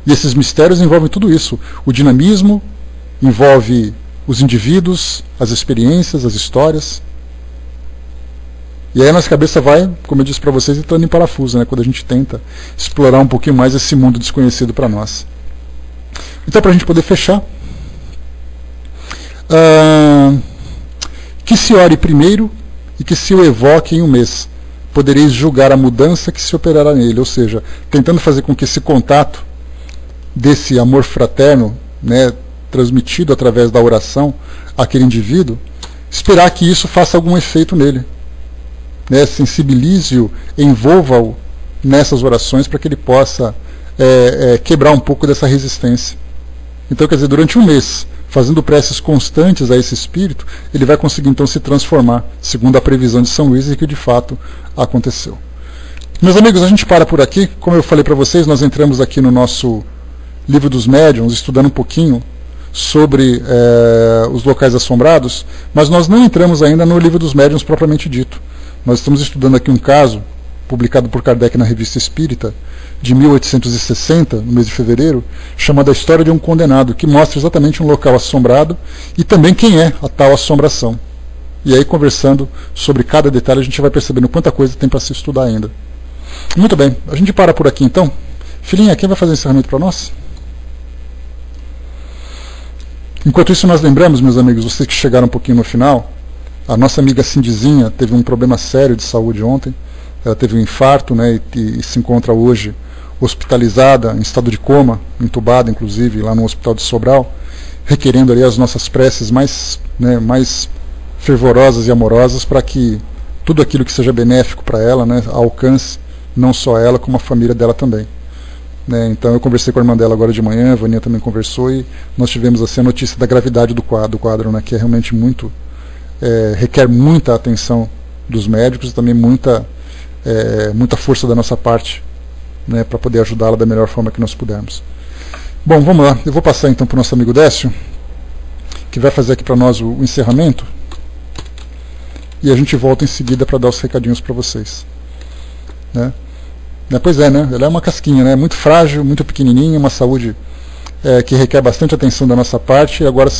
S1: E esses mistérios envolvem tudo isso. O dinamismo envolve os indivíduos, as experiências, as histórias. E aí a nossa cabeça vai, como eu disse para vocês, entrando em parafuso, né, quando a gente tenta explorar um pouquinho mais esse mundo desconhecido para nós. Então, para a gente poder fechar, que se ore primeiro e que se o evoque em um mês. Podereis julgar a mudança que se operará nele, ou seja, tentando fazer com que esse contato desse amor fraterno, né, transmitido através da oração àquele indivíduo, esperar que isso faça algum efeito nele. Né, sensibilize-o, envolva-o nessas orações para que ele possa quebrar um pouco dessa resistência. Então, quer dizer, durante um mês, fazendo preces constantes a esse espírito, ele vai conseguir então se transformar, segundo a previsão de São Luís, e que de fato aconteceu. Meus amigos, a gente para por aqui. Como eu falei para vocês, nós entramos aqui no nosso Livro dos Médiuns, estudando um pouquinho sobre os locais assombrados, mas nós não entramos ainda no Livro dos Médiuns propriamente dito. Nós estamos estudando aqui um caso, publicado por Kardec na Revista Espírita, de 1860, no mês de fevereiro, chamado A História de um Condenado, que mostra exatamente um local assombrado e também quem é a tal assombração. E aí, conversando sobre cada detalhe, a gente vai percebendo quanta coisa tem para se estudar ainda. Muito bem, a gente para por aqui então. Filhinha, quem vai fazer o encerramento para nós? Enquanto isso, nós lembramos, meus amigos, vocês que chegaram um pouquinho no final, a nossa amiga Cindizinha teve um problema sério de saúde ontem. Ela teve um infarto, né, e se encontra hoje hospitalizada, em estado de coma, entubada inclusive, lá no Hospital de Sobral, requerendo ali as nossas preces mais fervorosas e amorosas para que tudo aquilo que seja benéfico para ela, né, alcance não só ela, como a família dela também. Né, então eu conversei com a irmã dela agora de manhã, a Vaninha também conversou, e nós tivemos assim, a notícia da gravidade do quadro, né, que é realmente muito, requer muita atenção dos médicos e também muita força da nossa parte, né, para poder ajudá-la da melhor forma que nós pudermos. Bom, vamos lá. Eu vou passar então para o nosso amigo Décio, que vai fazer aqui para nós o encerramento, e a gente volta em seguida para dar os recadinhos para vocês. Né? Pois é, né? Ela é uma casquinha, né? Muito frágil, muito pequenininha, uma saúde que requer bastante atenção da nossa parte, e agora